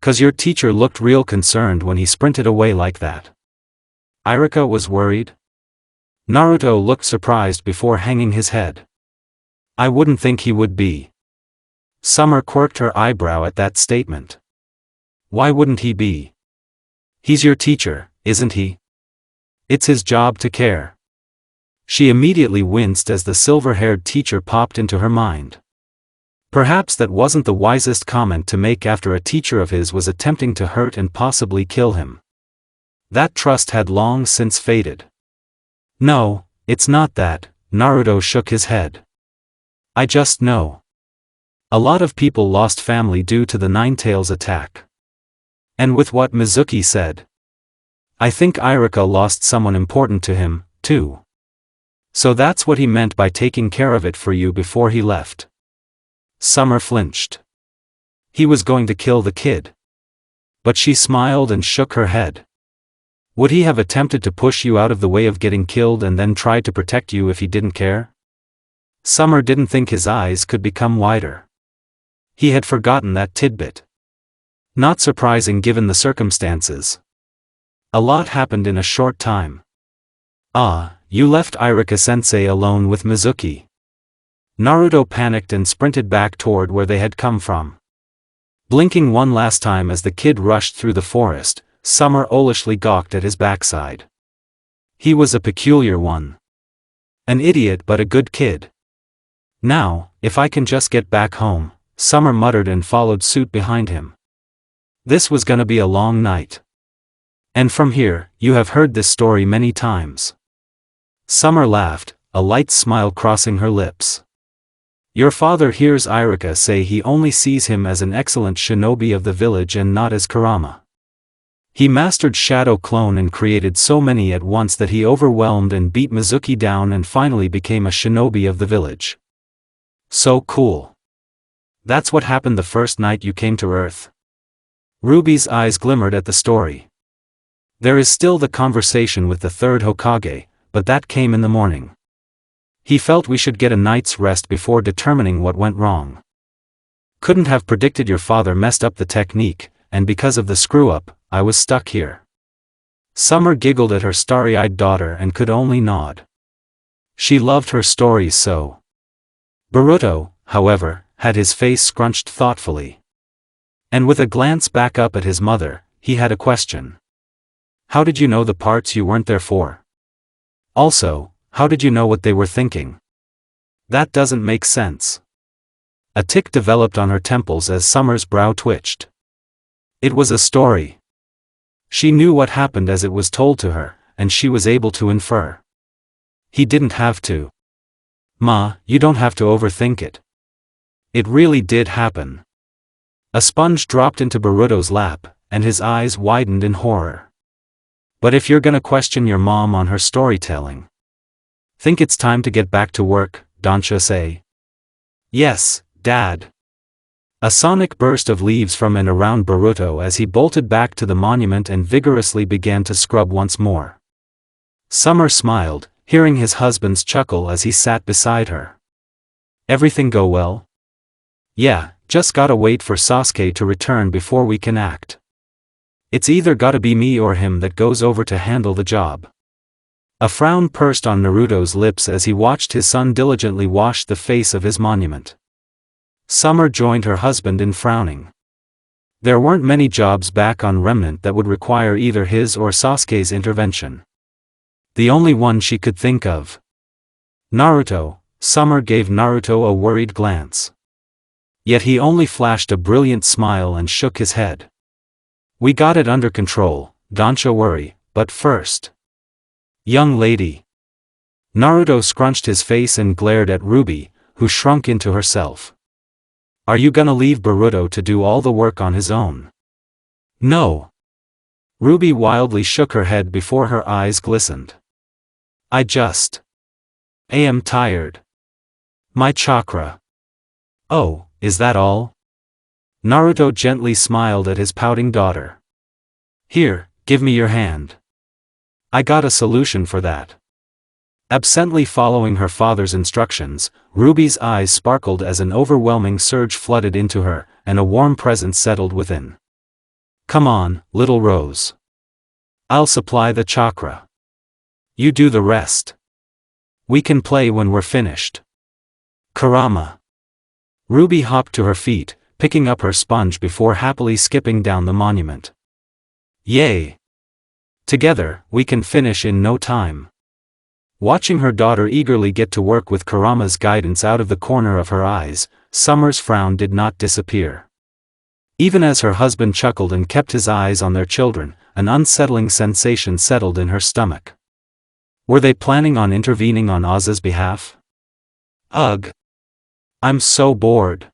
'Cause your teacher looked real concerned when he sprinted away like that. Irika was worried. Naruto looked surprised before hanging his head. I wouldn't think he would be. Summer quirked her eyebrow at that statement. Why wouldn't he be? He's your teacher, isn't he? It's his job to care. She immediately winced as the silver-haired teacher popped into her mind. Perhaps that wasn't the wisest comment to make after a teacher of his was attempting to hurt and possibly kill him. That trust had long since faded. No, it's not that, Naruto shook his head. I just know. A lot of people lost family due to the Ninetales attack. And with what Mizuki said. I think Irika lost someone important to him, too. So that's what he meant by taking care of it for you before he left. Summer flinched. He was going to kill the kid. But she smiled and shook her head. Would he have attempted to push you out of the way of getting killed and then tried to protect you if he didn't care? Summer didn't think his eyes could become wider. He had forgotten that tidbit. Not surprising given the circumstances. A lot happened in a short time. Ah, you left Irika-sensei alone with Mizuki. Naruto panicked and sprinted back toward where they had come from. Blinking one last time as the kid rushed through the forest, Summer owlishly gawked at his backside. He was a peculiar one. An idiot but a good kid. Now, if I can just get back home, Summer muttered and followed suit behind him. This was gonna be a long night. And from here, you have heard this story many times. Summer laughed, a light smile crossing her lips. Your father hears Irika say he only sees him as an excellent shinobi of the village and not as kurama. He mastered Shadow Clone and created so many at once that he overwhelmed and beat Mizuki down and finally became a shinobi of the village. So cool. That's what happened the first night you came to Earth. Ruby's eyes glimmered at the story. There is still the conversation with the third Hokage, but that came in the morning. He felt we should get a night's rest before determining what went wrong. Couldn't have predicted your father messed up the technique, and because of the screw-up, I was stuck here. Summer giggled at her starry-eyed daughter and could only nod. She loved her stories so. Boruto, however, had his face scrunched thoughtfully. And with a glance back up at his mother, he had a question. How did you know the parts you weren't there for? Also, how did you know what they were thinking? That doesn't make sense. A tic developed on her temples as Summer's brow twitched. It was a story. She knew what happened as it was told to her, and she was able to infer. He didn't have to. Ma, you don't have to overthink it. It really did happen. A sponge dropped into Boruto's lap, and his eyes widened in horror. But if you're gonna question your mom on her storytelling, think it's time to get back to work, don't you say? Yes, Dad. A sonic burst of leaves from and around Boruto as he bolted back to the monument and vigorously began to scrub once more. Summer smiled, hearing his husband's chuckle as he sat beside her. Everything go well? Yeah, just gotta wait for Sasuke to return before we can act. It's either gotta be me or him that goes over to handle the job. A frown pursed on Naruto's lips as he watched his son diligently wash the face of his monument. Summer joined her husband in frowning. There weren't many jobs back on Remnant that would require either his or Sasuke's intervention. The only one she could think of. Naruto. Summer gave Naruto a worried glance. Yet he only flashed a brilliant smile and shook his head. We got it under control, don't you worry, but first. Young lady. Naruto scrunched his face and glared at Ruby, who shrunk into herself. Are you gonna leave Boruto to do all the work on his own? No. Ruby wildly shook her head before her eyes glistened. I am tired. My chakra. Oh, is that all? Naruto gently smiled at his pouting daughter. Here, give me your hand. I got a solution for that. Absently following her father's instructions, Ruby's eyes sparkled as an overwhelming surge flooded into her, and a warm presence settled within. Come on, little Rose. I'll supply the chakra. You do the rest. We can play when we're finished. Kurama. Ruby hopped to her feet, picking up her sponge before happily skipping down the monument. Yay! Together, we can finish in no time. Watching her daughter eagerly get to work with Kurama's guidance out of the corner of her eyes, Summer's frown did not disappear. Even as her husband chuckled and kept his eyes on their children, an unsettling sensation settled in her stomach. Were they planning on intervening on Oz's behalf? Ugh! I'm so bored.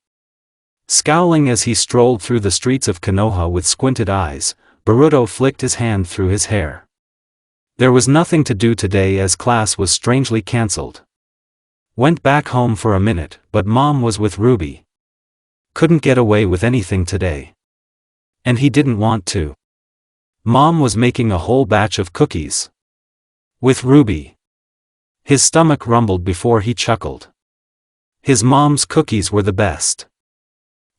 Scowling as he strolled through the streets of Konoha with squinted eyes, Boruto flicked his hand through his hair. There was nothing to do today as class was strangely cancelled. Went back home for a minute, but Mom was with Ruby. Couldn't get away with anything today. And he didn't want to. Mom was making a whole batch of cookies. With Ruby. His stomach rumbled before he chuckled. His mom's cookies were the best.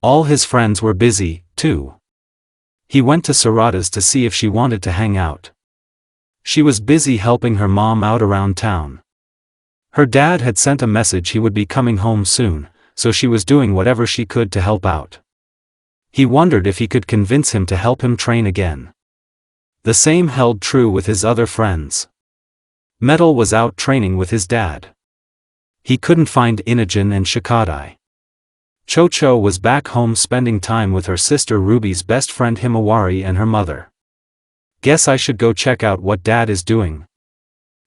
All his friends were busy, too. He went to Sarada's to see if she wanted to hang out. She was busy helping her mom out around town. Her dad had sent a message he would be coming home soon, so she was doing whatever she could to help out. He wondered if he could convince him to help him train again. The same held true with his other friends. Metal was out training with his dad. He couldn't find Inogen and Shikadai. Chocho was back home spending time with her sister Ruby's best friend Himawari and her mother. Guess I should go check out what Dad is doing.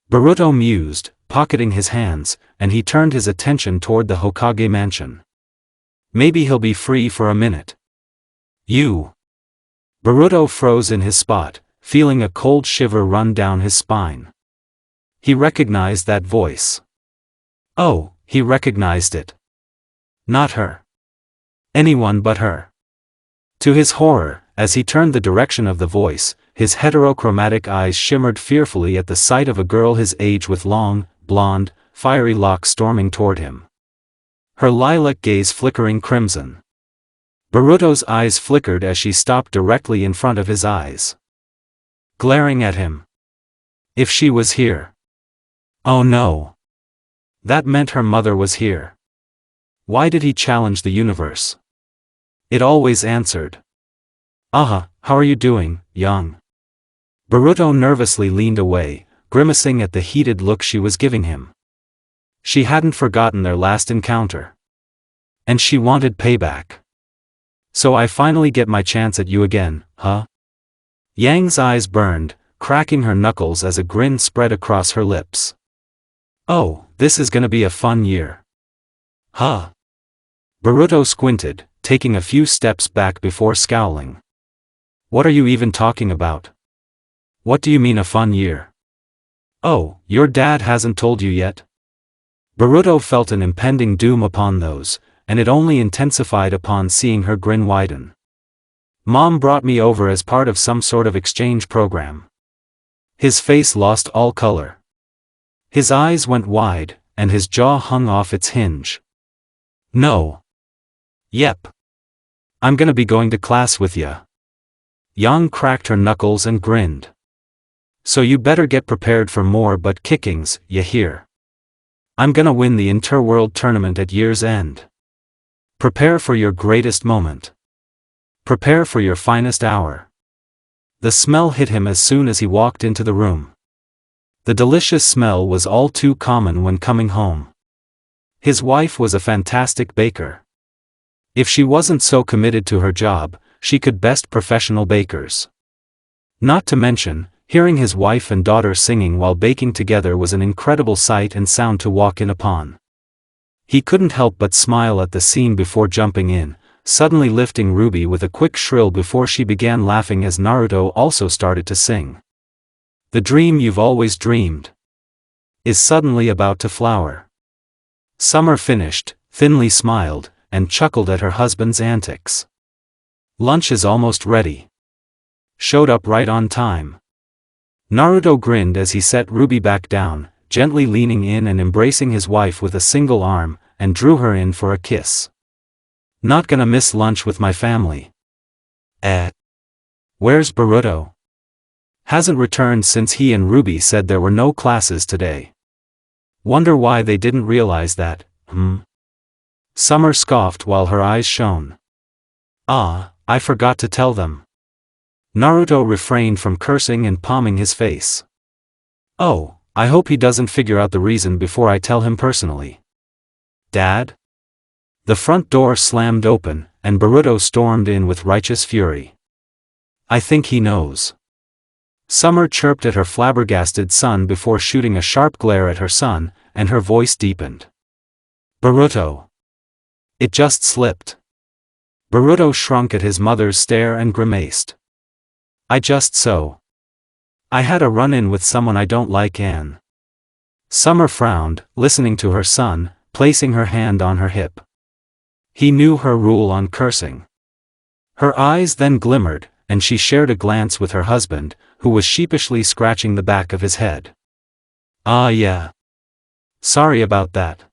Boruto mused, pocketing his hands, and he turned his attention toward the Hokage mansion. Maybe he'll be free for a minute. You. Boruto froze in his spot, feeling a cold shiver run down his spine. He recognized that voice. Oh, he recognized it. Not her. Anyone but her. To his horror, as he turned the direction of the voice, his heterochromatic eyes shimmered fearfully at the sight of a girl his age with long, blonde, fiery locks storming toward him. Her lilac gaze flickering crimson. Boruto's eyes flickered as she stopped directly in front of his eyes. Glaring at him. If she was here. Oh no. That meant her mother was here. Why did he challenge the universe? It always answered. How are you doing, young? Boruto nervously leaned away, grimacing at the heated look she was giving him. She hadn't forgotten their last encounter. And she wanted payback. So I finally get my chance at you again, huh? Yang's eyes burned, cracking her knuckles as a grin spread across her lips. Oh, this is gonna be a fun year. Huh? Boruto squinted, taking a few steps back before scowling. What are you even talking about? What do you mean a fun year? Oh, your dad hasn't told you yet? Boruto felt an impending doom upon those, and it only intensified upon seeing her grin widen. Mom brought me over as part of some sort of exchange program. His face lost all color. His eyes went wide, and his jaw hung off its hinge. No. Yep. I'm gonna be going to class with ya. Yang cracked her knuckles and grinned. So you better get prepared for more butt kickings, ya hear? I'm gonna win the interworld tournament at year's end. Prepare for your greatest moment. Prepare for your finest hour. The smell hit him as soon as he walked into the room. The delicious smell was all too common when coming home. His wife was a fantastic baker. If she wasn't so committed to her job, she could best professional bakers. Not to mention, hearing his wife and daughter singing while baking together was an incredible sight and sound to walk in upon. He couldn't help but smile at the scene before jumping in, suddenly lifting Ruby with a quick shrill before she began laughing as Naruto also started to sing. The dream you've always dreamed is suddenly about to flower. Summer finished, thinly smiled, and chuckled at her husband's antics. Lunch is almost ready. Showed up right on time. Naruto grinned as he set Ruby back down, gently leaning in and embracing his wife with a single arm, and drew her in for a kiss. Not gonna miss lunch with my family. Where's Boruto? Hasn't returned since he and Ruby said there were no classes today. Wonder why they didn't realize that, Summer scoffed while her eyes shone. I forgot to tell them. Naruto refrained from cursing and palming his face. Oh, I hope he doesn't figure out the reason before I tell him personally. Dad? The front door slammed open, and Boruto stormed in with righteous fury. I think he knows. Summer chirped at her flabbergasted son before shooting a sharp glare at her son, and her voice deepened. Boruto. It just slipped. Boruto shrunk at his mother's stare and grimaced. I had a run-in with someone I don't like, Anne. Summer frowned, listening to her son, placing her hand on her hip. He knew her rule on cursing. Her eyes then glimmered, and she shared a glance with her husband, who was sheepishly scratching the back of his head. Yeah. Sorry about that.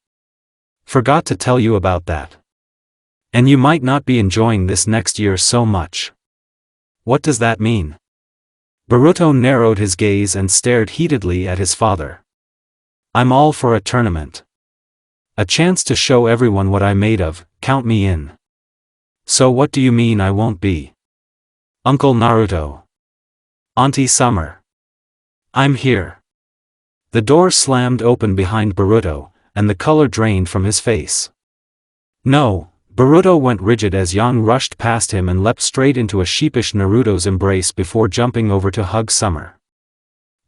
Forgot to tell you about that. And you might not be enjoying this next year so much. What does that mean? Boruto narrowed his gaze and stared heatedly at his father. I'm all for a tournament. A chance to show everyone what I'm made of, count me in. So what do you mean I won't be? Uncle Naruto. Auntie Summer. I'm here. The door slammed open behind Boruto, and the color drained from his face. No, Boruto went rigid as Yang rushed past him and leapt straight into a sheepish Naruto's embrace before jumping over to hug Summer.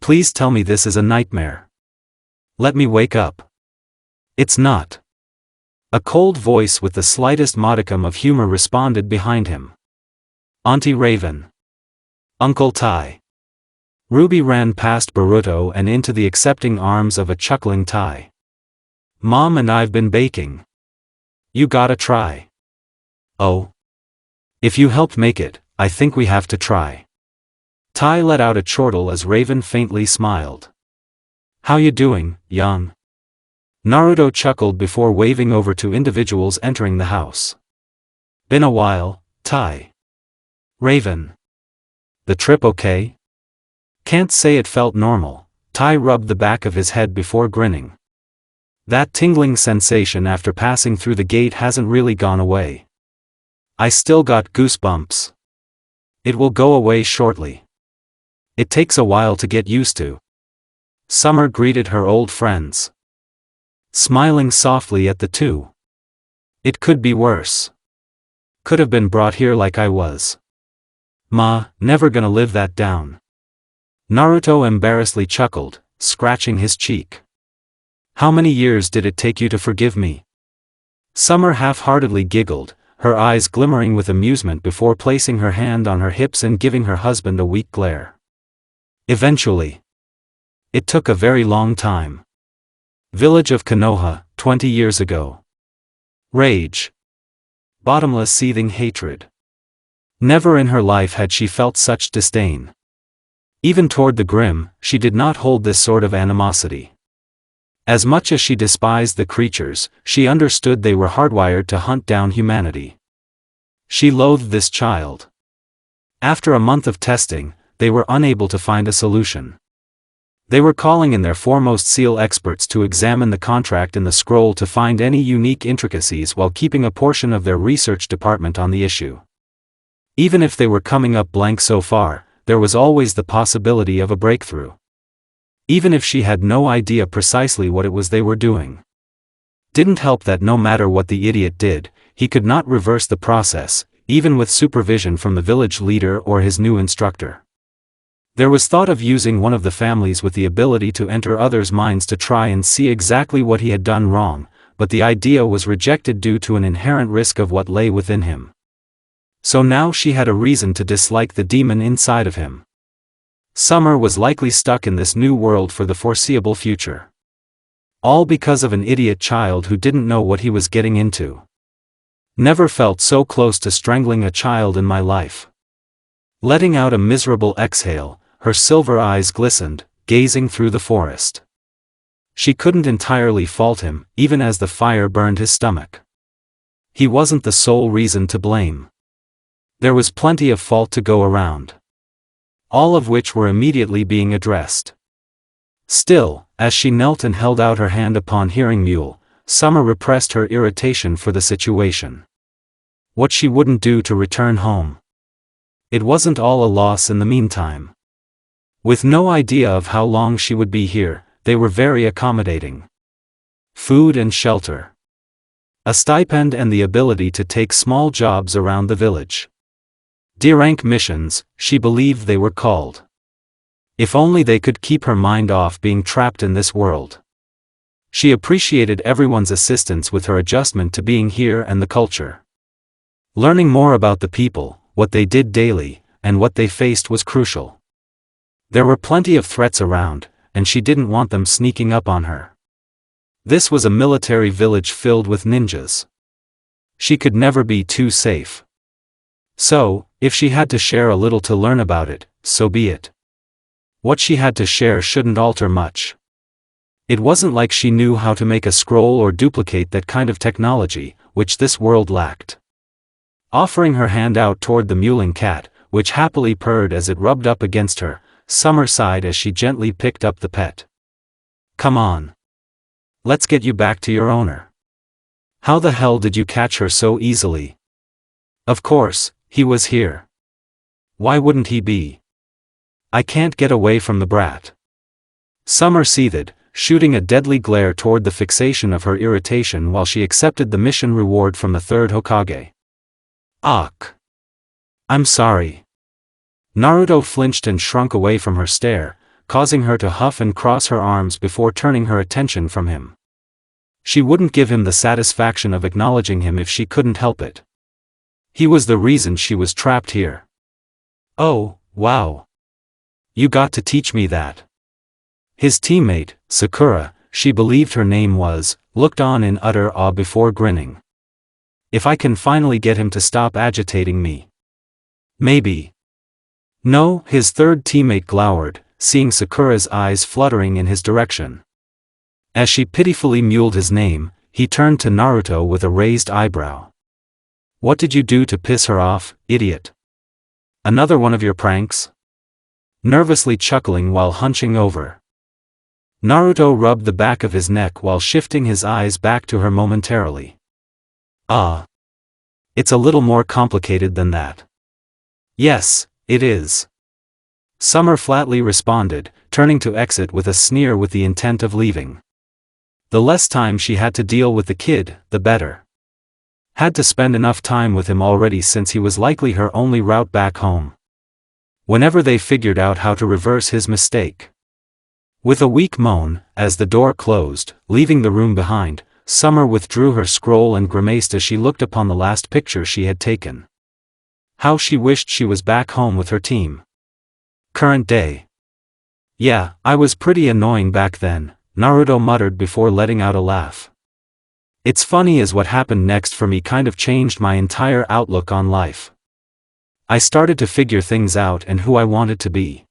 Please tell me this is a nightmare. Let me wake up. It's not. A cold voice with the slightest modicum of humor responded behind him. Auntie Raven. Uncle Tai. Ruby ran past Boruto and into the accepting arms of a chuckling Tai. Mom and I've been baking. You gotta try. Oh. If you helped make it, I think we have to try. Tai let out a chortle as Raven faintly smiled. How you doing, young? Naruto chuckled before waving over to individuals entering the house. Been a while, Tai. Raven. The trip okay? Can't say it felt normal. Tai rubbed the back of his head before grinning. That tingling sensation after passing through the gate hasn't really gone away. I still got goosebumps. It will go away shortly. It takes a while to get used to. Summer greeted her old friends, smiling softly at the two. It could be worse. Could have been brought here like I was. Ma, never gonna live that down. Naruto embarrassedly chuckled, scratching his cheek. How many years did it take you to forgive me? Summer half-heartedly giggled, her eyes glimmering with amusement before placing her hand on her hips and giving her husband a weak glare. Eventually. It took a very long time. Village of Konoha, 20 years ago. Rage. Bottomless seething hatred. Never in her life had she felt such disdain. Even toward the Grimm, she did not hold this sort of animosity. As much as she despised the creatures, she understood they were hardwired to hunt down humanity. She loathed this child. After a month of testing, they were unable to find a solution. They were calling in their foremost seal experts to examine the contract in the scroll to find any unique intricacies while keeping a portion of their research department on the issue. Even if they were coming up blank so far, there was always the possibility of a breakthrough. Even if she had no idea precisely what it was they were doing. Didn't help that no matter what the idiot did, he could not reverse the process, even with supervision from the village leader or his new instructor. There was thought of using one of the families with the ability to enter others' minds to try and see exactly what he had done wrong, but the idea was rejected due to an inherent risk of what lay within him. So now she had a reason to dislike the demon inside of him. Summer was likely stuck in this new world for the foreseeable future. All because of an idiot child who didn't know what he was getting into. Never felt so close to strangling a child in my life. Letting out a miserable exhale, her silver eyes glistened, gazing through the forest. She couldn't entirely fault him, even as the fire burned his stomach. He wasn't the sole reason to blame. There was plenty of fault to go around. All of which were immediately being addressed. Still, as she knelt and held out her hand upon hearing Mule, Summer repressed her irritation for the situation. What she wouldn't do to return home. It wasn't all a loss in the meantime. With no idea of how long she would be here, they were very accommodating. Food and shelter. A stipend and the ability to take small jobs around the village. D-rank missions, she believed they were called. If only they could keep her mind off being trapped in this world. She appreciated everyone's assistance with her adjustment to being here and the culture. Learning more about the people, what they did daily, and what they faced was crucial. There were plenty of threats around, and she didn't want them sneaking up on her. This was a military village filled with ninjas. She could never be too safe. So, if she had to share a little to learn about it, so be it. What she had to share shouldn't alter much. It wasn't like she knew how to make a scroll or duplicate that kind of technology, which this world lacked. Offering her hand out toward the mewling cat, which happily purred as it rubbed up against her, Summer sighed as she gently picked up the pet. Come on. Let's get you back to your owner. How the hell did you catch her so easily? Of course, he was here. Why wouldn't he be? I can't get away from the brat. Summer seethed, shooting a deadly glare toward the fixation of her irritation while she accepted the mission reward from the third Hokage. Ugh. I'm sorry. Naruto flinched and shrunk away from her stare, causing her to huff and cross her arms before turning her attention from him. She wouldn't give him the satisfaction of acknowledging him if she couldn't help it. He was the reason she was trapped here. Oh, wow. You got to teach me that. His teammate, Sakura, she believed her name was, looked on in utter awe before grinning. If I can finally get him to stop agitating me. Maybe. No, his third teammate glowered, seeing Sakura's eyes fluttering in his direction. As she pitifully mewed his name, he turned to Naruto with a raised eyebrow. What did you do to piss her off, idiot? Another one of your pranks? Nervously chuckling while hunching over. Naruto rubbed the back of his neck while shifting his eyes back to her momentarily. Ah. It's a little more complicated than that. Yes, it is. Summer flatly responded, turning to exit with a sneer with the intent of leaving. The less time she had to deal with the kid, the better. Had to spend enough time with him already since he was likely her only route back home. Whenever they figured out how to reverse his mistake. With a weak moan, as the door closed, leaving the room behind, Summer withdrew her scroll and grimaced as she looked upon the last picture she had taken. How she wished she was back home with her team. Current day. Yeah, I was pretty annoying back then, Naruto muttered before letting out a laugh. It's funny as what happened next for me kind of changed my entire outlook on life. I started to figure things out and who I wanted to be.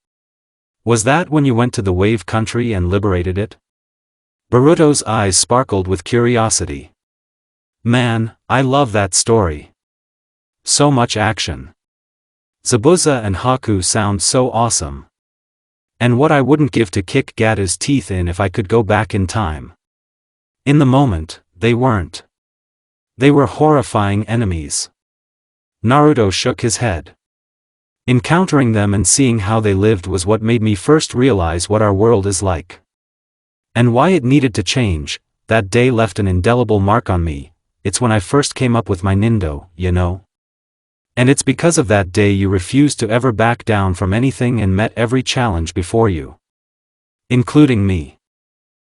Was that when you went to the Wave Country and liberated it? Boruto's eyes sparkled with curiosity. Man, I love that story. So much action. Zabuza and Haku sound so awesome. And what I wouldn't give to kick Gata's teeth in if I could go back in time. In the moment, they weren't. They were horrifying enemies. Naruto shook his head. Encountering them and seeing how they lived was what made me first realize what our world is like. And why it needed to change. That day left an indelible mark on me. It's when I first came up with my nindo, you know. And it's because of that day you refused to ever back down from anything and met every challenge before you. Including me.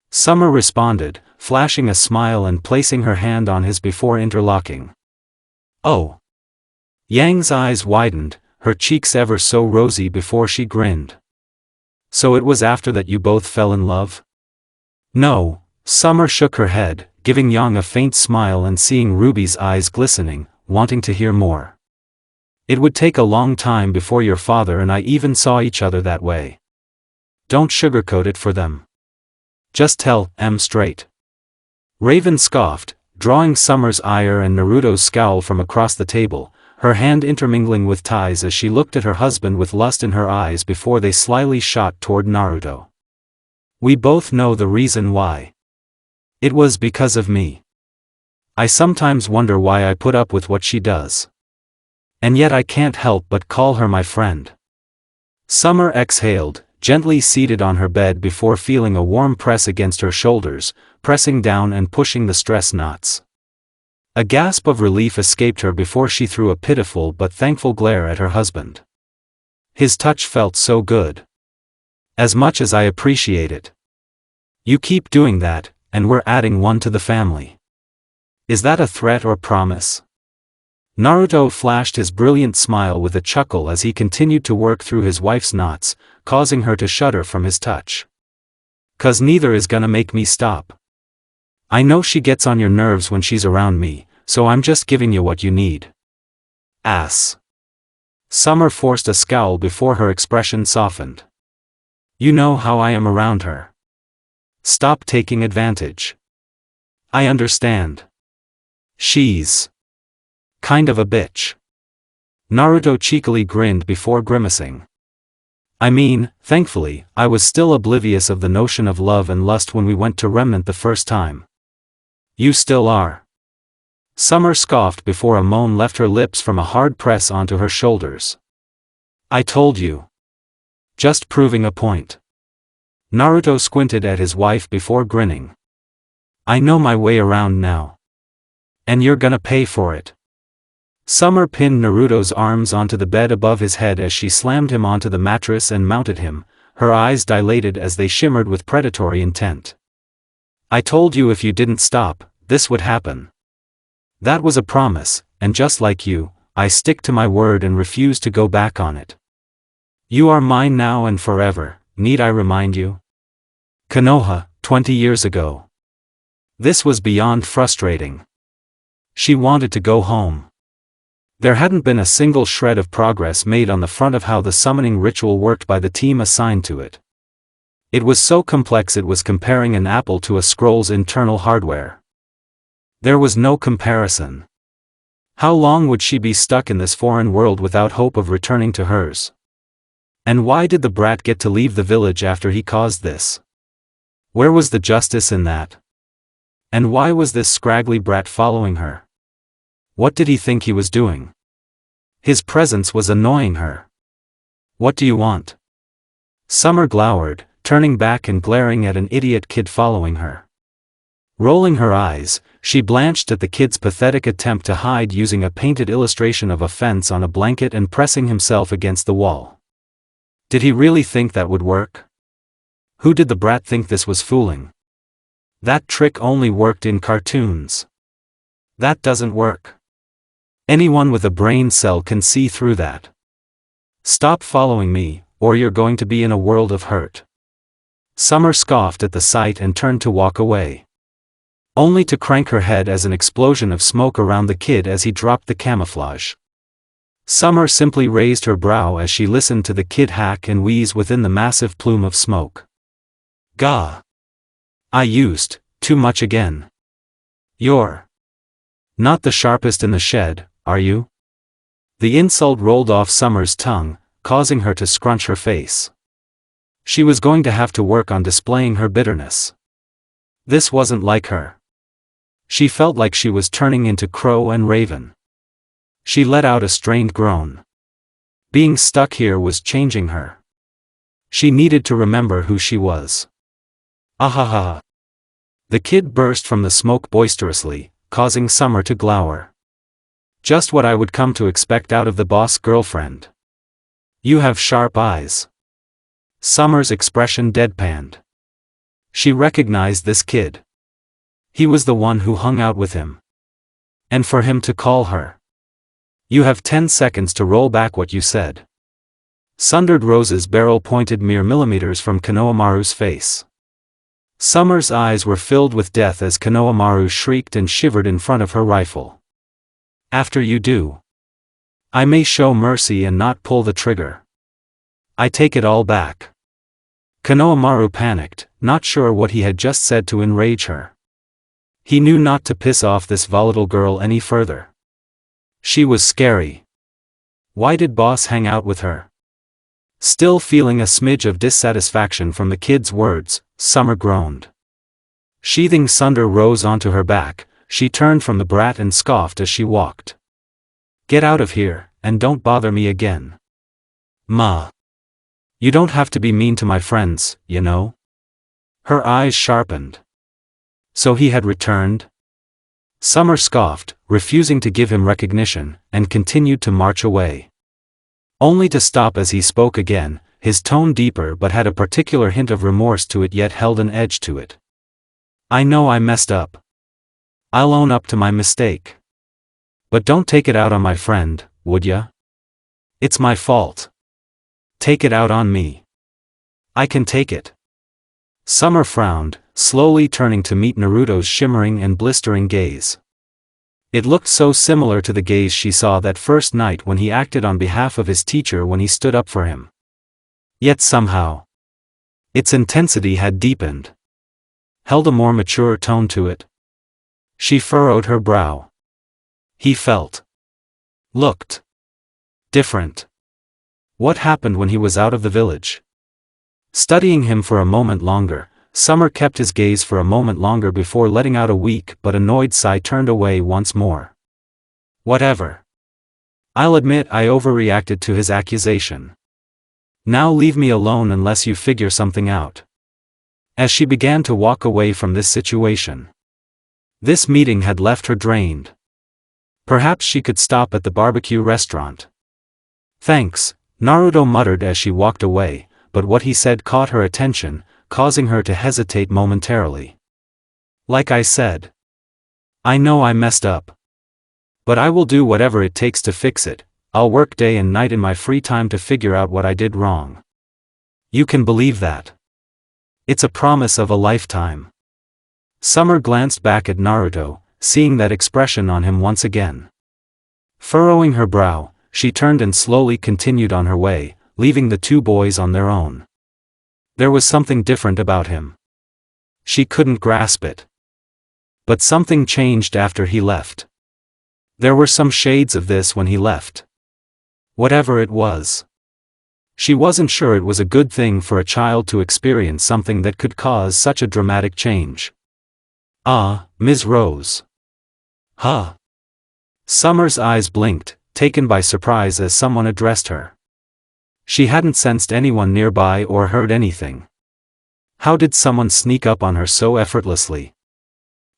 Summer responded, flashing a smile and placing her hand on his before interlocking. Oh. Yang's eyes widened, her cheeks ever so rosy before she grinned. So it was after that you both fell in love? No, Summer shook her head, giving Yang a faint smile and seeing Ruby's eyes glistening, wanting to hear more. It would take a long time before your father and I even saw each other that way. Don't sugarcoat it for them. Just tell them straight. Raven scoffed, drawing Summer's ire and Naruto's scowl from across the table, her hand intermingling with Tai's as she looked at her husband with lust in her eyes before they slyly shot toward Naruto. We both know the reason why. It was because of me. I sometimes wonder why I put up with what she does. And yet I can't help but call her my friend. Summer exhaled, gently seated on her bed before feeling a warm press against her shoulders, pressing down and pushing the stress knots. A gasp of relief escaped her before she threw a pitiful but thankful glare at her husband. His touch felt so good. As much as I appreciate it. You keep doing that, and we're adding one to the family. Is that a threat or promise? Naruto flashed his brilliant smile with a chuckle as he continued to work through his wife's knots, causing her to shudder from his touch. 'Cause neither is gonna make me stop. I know she gets on your nerves when she's around me, so I'm just giving you what you need. Ass. Summer forced a scowl before her expression softened. You know how I am around her. Stop taking advantage. I understand. She's kind of a bitch. Naruto cheekily grinned before grimacing. I mean, thankfully, I was still oblivious of the notion of love and lust when we went to Remnant the first time. You still are. Summer scoffed before a moan left her lips from a hard press onto her shoulders. I told you. Just proving a point. Naruto squinted at his wife before grinning. I know my way around now. And you're gonna pay for it. Summer pinned Naruto's arms onto the bed above his head as she slammed him onto the mattress and mounted him, her eyes dilated as they shimmered with predatory intent. I told you if you didn't stop, this would happen. That was a promise, and just like you, I stick to my word and refuse to go back on it. You are mine now and forever, need I remind you? Konoha, 20 years ago. This was beyond frustrating. She wanted to go home. There hadn't been a single shred of progress made on the front of how the summoning ritual worked by the team assigned to it. It was so complex it was comparing an apple to a scroll's internal hardware. There was no comparison. How long would she be stuck in this foreign world without hope of returning to hers? And why did the brat get to leave the village after he caused this? Where was the justice in that? And why was this scraggly brat following her? What did he think he was doing? His presence was annoying her. What do you want? Summer glowered, turning back and glaring at an idiot kid following her. Rolling her eyes, she blanched at the kid's pathetic attempt to hide using a painted illustration of a fence on a blanket and pressing himself against the wall. Did he really think that would work? Who did the brat think this was fooling? That trick only worked in cartoons. That doesn't work. Anyone with a brain cell can see through that. Stop following me, or you're going to be in a world of hurt. Summer scoffed at the sight and turned to walk away. Only to crank her head as an explosion of smoke around the kid as he dropped the camouflage. Summer simply raised her brow as she listened to the kid hack and wheeze within the massive plume of smoke. Gah! I used too much again. You're not the sharpest in the shed, are you? The insult rolled off Summer's tongue, causing her to scrunch her face. She was going to have to work on displaying her bitterness. This wasn't like her. She felt like she was turning into Crow and Raven. She let out a strained groan. Being stuck here was changing her. She needed to remember who she was. Ahaha. The kid burst from the smoke boisterously, causing Summer to glower. Just what I would come to expect out of the boss girlfriend. You have sharp eyes. Summer's expression deadpanned. She recognized this kid. He was the one who hung out with him. And for him to call her. You have 10 seconds to roll back what you said. Sundered Rose's barrel pointed mere millimeters from Konohamaru's face. Summer's eyes were filled with death as Konohamaru shrieked and shivered in front of her rifle. After you do, I may show mercy and not pull the trigger. I take it all back. Konohamaru panicked, not sure what he had just said to enrage her. He knew not to piss off this volatile girl any further. She was scary. Why did Boss hang out with her? Still feeling a smidge of dissatisfaction from the kid's words, Summer groaned. Sheathing Sunder rose onto her back, she turned from the brat and scoffed as she walked. Get out of here, and don't bother me again. Ma. You don't have to be mean to my friends, you know? Her eyes sharpened. So he had returned? Summer scoffed, refusing to give him recognition, and continued to march away. Only to stop as he spoke again, his tone deeper but had a particular hint of remorse to it yet held an edge to it. I know I messed up. I'll own up to my mistake. But don't take it out on my friend, would ya? It's my fault. Take it out on me. I can take it. Summer frowned, slowly turning to meet Naruto's shimmering and blistering gaze. It looked so similar to the gaze she saw that first night when he acted on behalf of his teacher when he stood up for him. Yet somehow, its intensity had deepened. Held a more mature tone to it. She furrowed her brow. He looked different. What happened when he was out of the village? Studying him for a moment longer, Summer kept his gaze for a moment longer before letting out a weak but annoyed sigh turned away once more. Whatever. I'll admit I overreacted to his accusation. Now leave me alone unless you figure something out. As she began to walk away from this situation. This meeting had left her drained. Perhaps she could stop at the barbecue restaurant. Thanks, Naruto muttered as she walked away, but what he said caught her attention, causing her to hesitate momentarily. Like I said, I know I messed up. But I will do whatever it takes to fix it. I'll work day and night in my free time to figure out what I did wrong. You can believe that. It's a promise of a lifetime. Summer glanced back at Naruto, seeing that expression on him once again. Furrowing her brow, she turned and slowly continued on her way, leaving the two boys on their own. There was something different about him. She couldn't grasp it. But something changed after he left. There were some shades of this when he left. Whatever it was. She wasn't sure it was a good thing for a child to experience something that could cause such a dramatic change. Ah, Ms. Rose. Huh. Summer's eyes blinked, taken by surprise as someone addressed her. She hadn't sensed anyone nearby or heard anything. How did someone sneak up on her so effortlessly?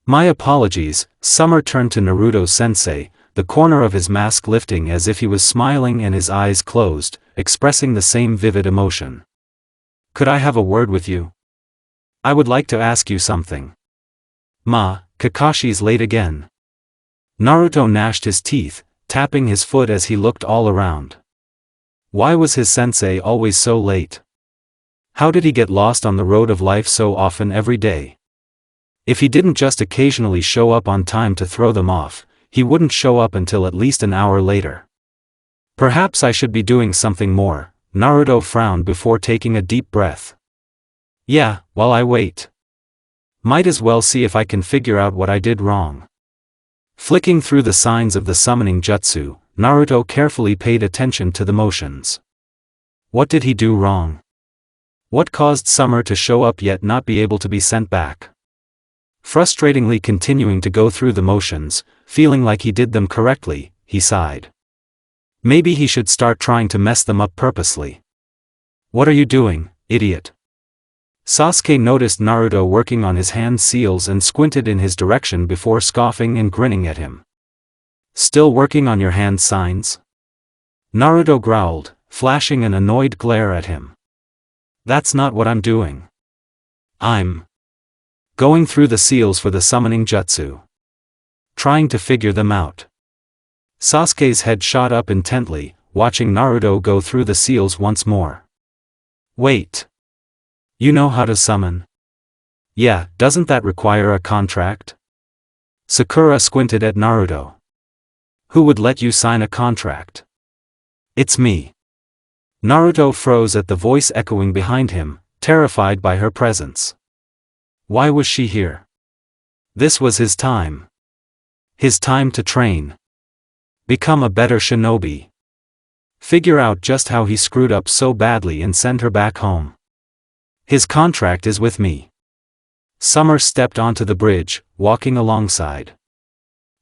My apologies. Summer turned to Naruto-sensei, the corner of his mask lifting as if he was smiling and his eyes closed, expressing the same vivid emotion. Could I have a word with you? I would like to ask you something. Kakashi's late again. Naruto gnashed his teeth, tapping his foot as he looked all around. Why was his sensei always so late? How did he get lost on the road of life so often every day? If he didn't just occasionally show up on time to throw them off, he wouldn't show up until at least an hour later. Perhaps I should be doing something more. Naruto frowned before taking a deep breath. Yeah, while I wait. Might as well see if I can figure out what I did wrong. Flicking through the signs of the summoning jutsu, Naruto carefully paid attention to the motions. What did he do wrong? What caused Summer to show up yet not be able to be sent back? Frustratingly continuing to go through the motions, feeling like he did them correctly, he sighed. Maybe he should start trying to mess them up purposely. What are you doing, idiot? Sasuke noticed Naruto working on his hand seals and squinted in his direction before scoffing and grinning at him. Still working on your hand signs? Naruto growled, flashing an annoyed glare at him. That's not what I'm doing. I'm going through the seals for the summoning jutsu. Trying to figure them out. Sasuke's head shot up intently, watching Naruto go through the seals once more. Wait. You know how to summon? Yeah, doesn't that require a contract? Sakura squinted at Naruto. Who would let you sign a contract? It's me. Naruto froze at the voice echoing behind him, terrified by her presence. Why was she here? This was his time. His time to train. Become a better shinobi. Figure out just how he screwed up so badly and send her back home. His contract is with me. Summer stepped onto the bridge, walking alongside.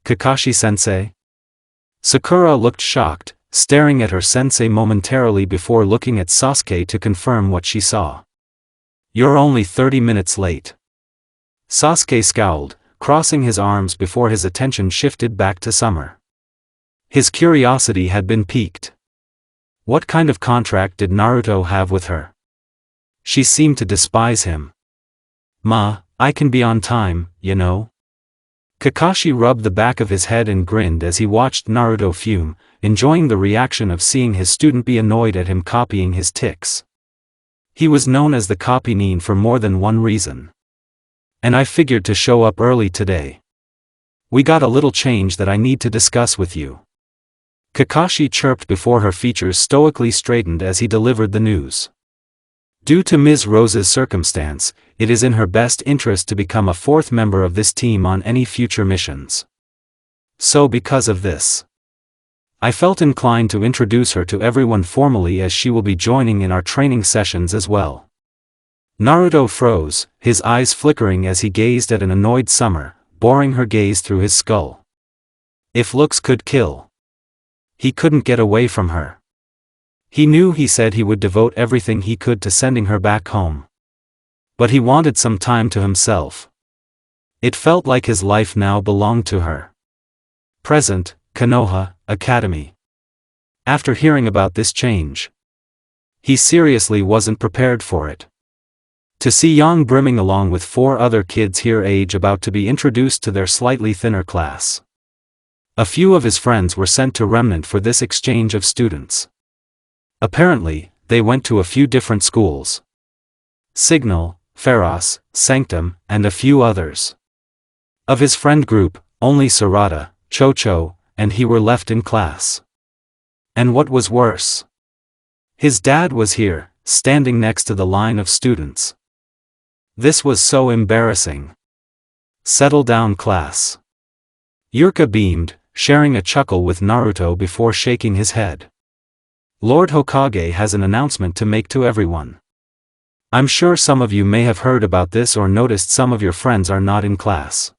Kakashi-sensei? Sakura looked shocked, staring at her sensei momentarily before looking at Sasuke to confirm what she saw. You're only 30 minutes late. Sasuke scowled, crossing his arms before his attention shifted back to Summer. His curiosity had been piqued. What kind of contract did Naruto have with her? She seemed to despise him. I can be on time, you know. Kakashi rubbed the back of his head and grinned as he watched Naruto fume, enjoying the reaction of seeing his student be annoyed at him copying his tics. He was known as the copy-nin for more than one reason. And I figured to show up early today. We got a little change that I need to discuss with you. Kakashi chirped before her features stoically straightened as he delivered the news. Due to Ms. Rose's circumstance, it is in her best interest to become a fourth member of this team on any future missions. So because of this, I felt inclined to introduce her to everyone formally as she will be joining in our training sessions as well. Naruto froze, his eyes flickering as he gazed at an annoyed Summer, boring her gaze through his skull. If looks could kill, he couldn't get away from her. He knew he said he would devote everything he could to sending her back home. But he wanted some time to himself. It felt like his life now belonged to her. Present, Konoha Academy. After hearing about this change, He seriously wasn't prepared for it. To see Yang brimming along with 4 other kids her age about to be introduced to their slightly thinner class. A few of his friends were sent to Remnant for this exchange of students. Apparently, they went to a few different schools. Signal, Pharos, Sanctum, and a few others. Of his friend group, only Sarada, Chocho, and he were left in class. And what was worse? His dad was here, standing next to the line of students. This was so embarrassing. Settle down, class. Yurka beamed, sharing a chuckle with Naruto before shaking his head. Lord Hokage has an announcement to make to everyone. I'm sure some of you may have heard about this or noticed some of your friends are not in class.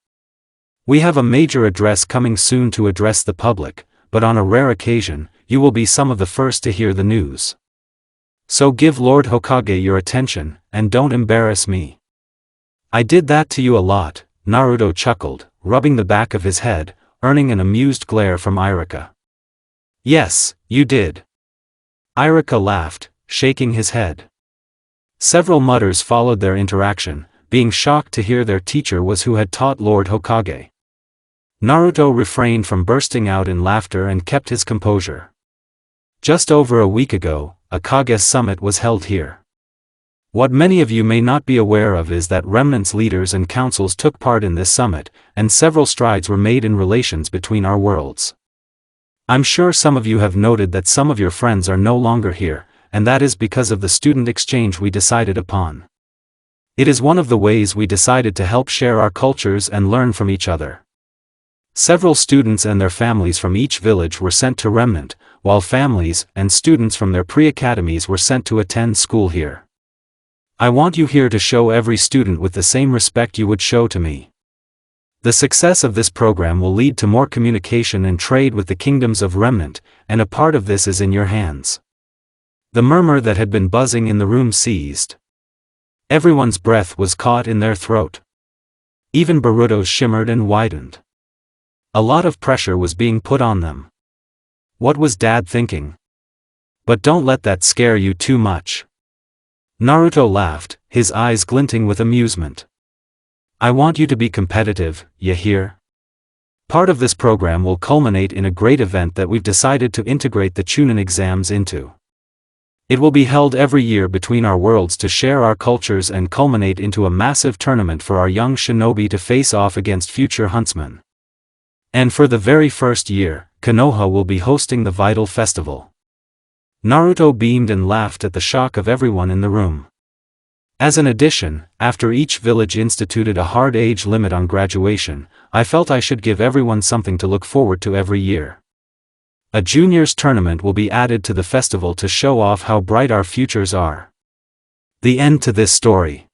We have a major address coming soon to address the public, but on a rare occasion, you will be some of the first to hear the news. So give Lord Hokage your attention, and don't embarrass me. I did that to you a lot, Naruto chuckled, rubbing the back of his head, earning an amused glare from Irika. Yes, you did. Irika laughed, shaking his head. Several mutters followed their interaction, being shocked to hear their teacher was who had taught Lord Hokage. Naruto refrained from bursting out in laughter and kept his composure. Just over a week ago, a Kage summit was held here. What many of you may not be aware of is that Remnant's leaders and councils took part in this summit, and several strides were made in relations between our worlds. I'm sure some of you have noted that some of your friends are no longer here, and that is because of the student exchange we decided upon. It is one of the ways we decided to help share our cultures and learn from each other. Several students and their families from each village were sent to Remnant, while families and students from their pre-academies were sent to attend school here. I want you here to show every student with the same respect you would show to me. The success of this program will lead to more communication and trade with the kingdoms of Remnant, and a part of this is in your hands. The murmur that had been buzzing in the room ceased. Everyone's breath was caught in their throat. Even Boruto's shimmered and widened. A lot of pressure was being put on them. What was Dad thinking? But don't let that scare you too much. Naruto laughed, his eyes glinting with amusement. I want you to be competitive, you hear? Part of this program will culminate in a great event that we've decided to integrate the Chunin exams into. It will be held every year between our worlds to share our cultures and culminate into a massive tournament for our young shinobi to face off against future huntsmen. And for the very first year, Konoha will be hosting the Vital Festival. Naruto beamed and laughed at the shock of everyone in the room. As an addition, after each village instituted a hard age limit on graduation, I felt I should give everyone something to look forward to every year. A juniors tournament will be added to the festival to show off how bright our futures are. The end to this story.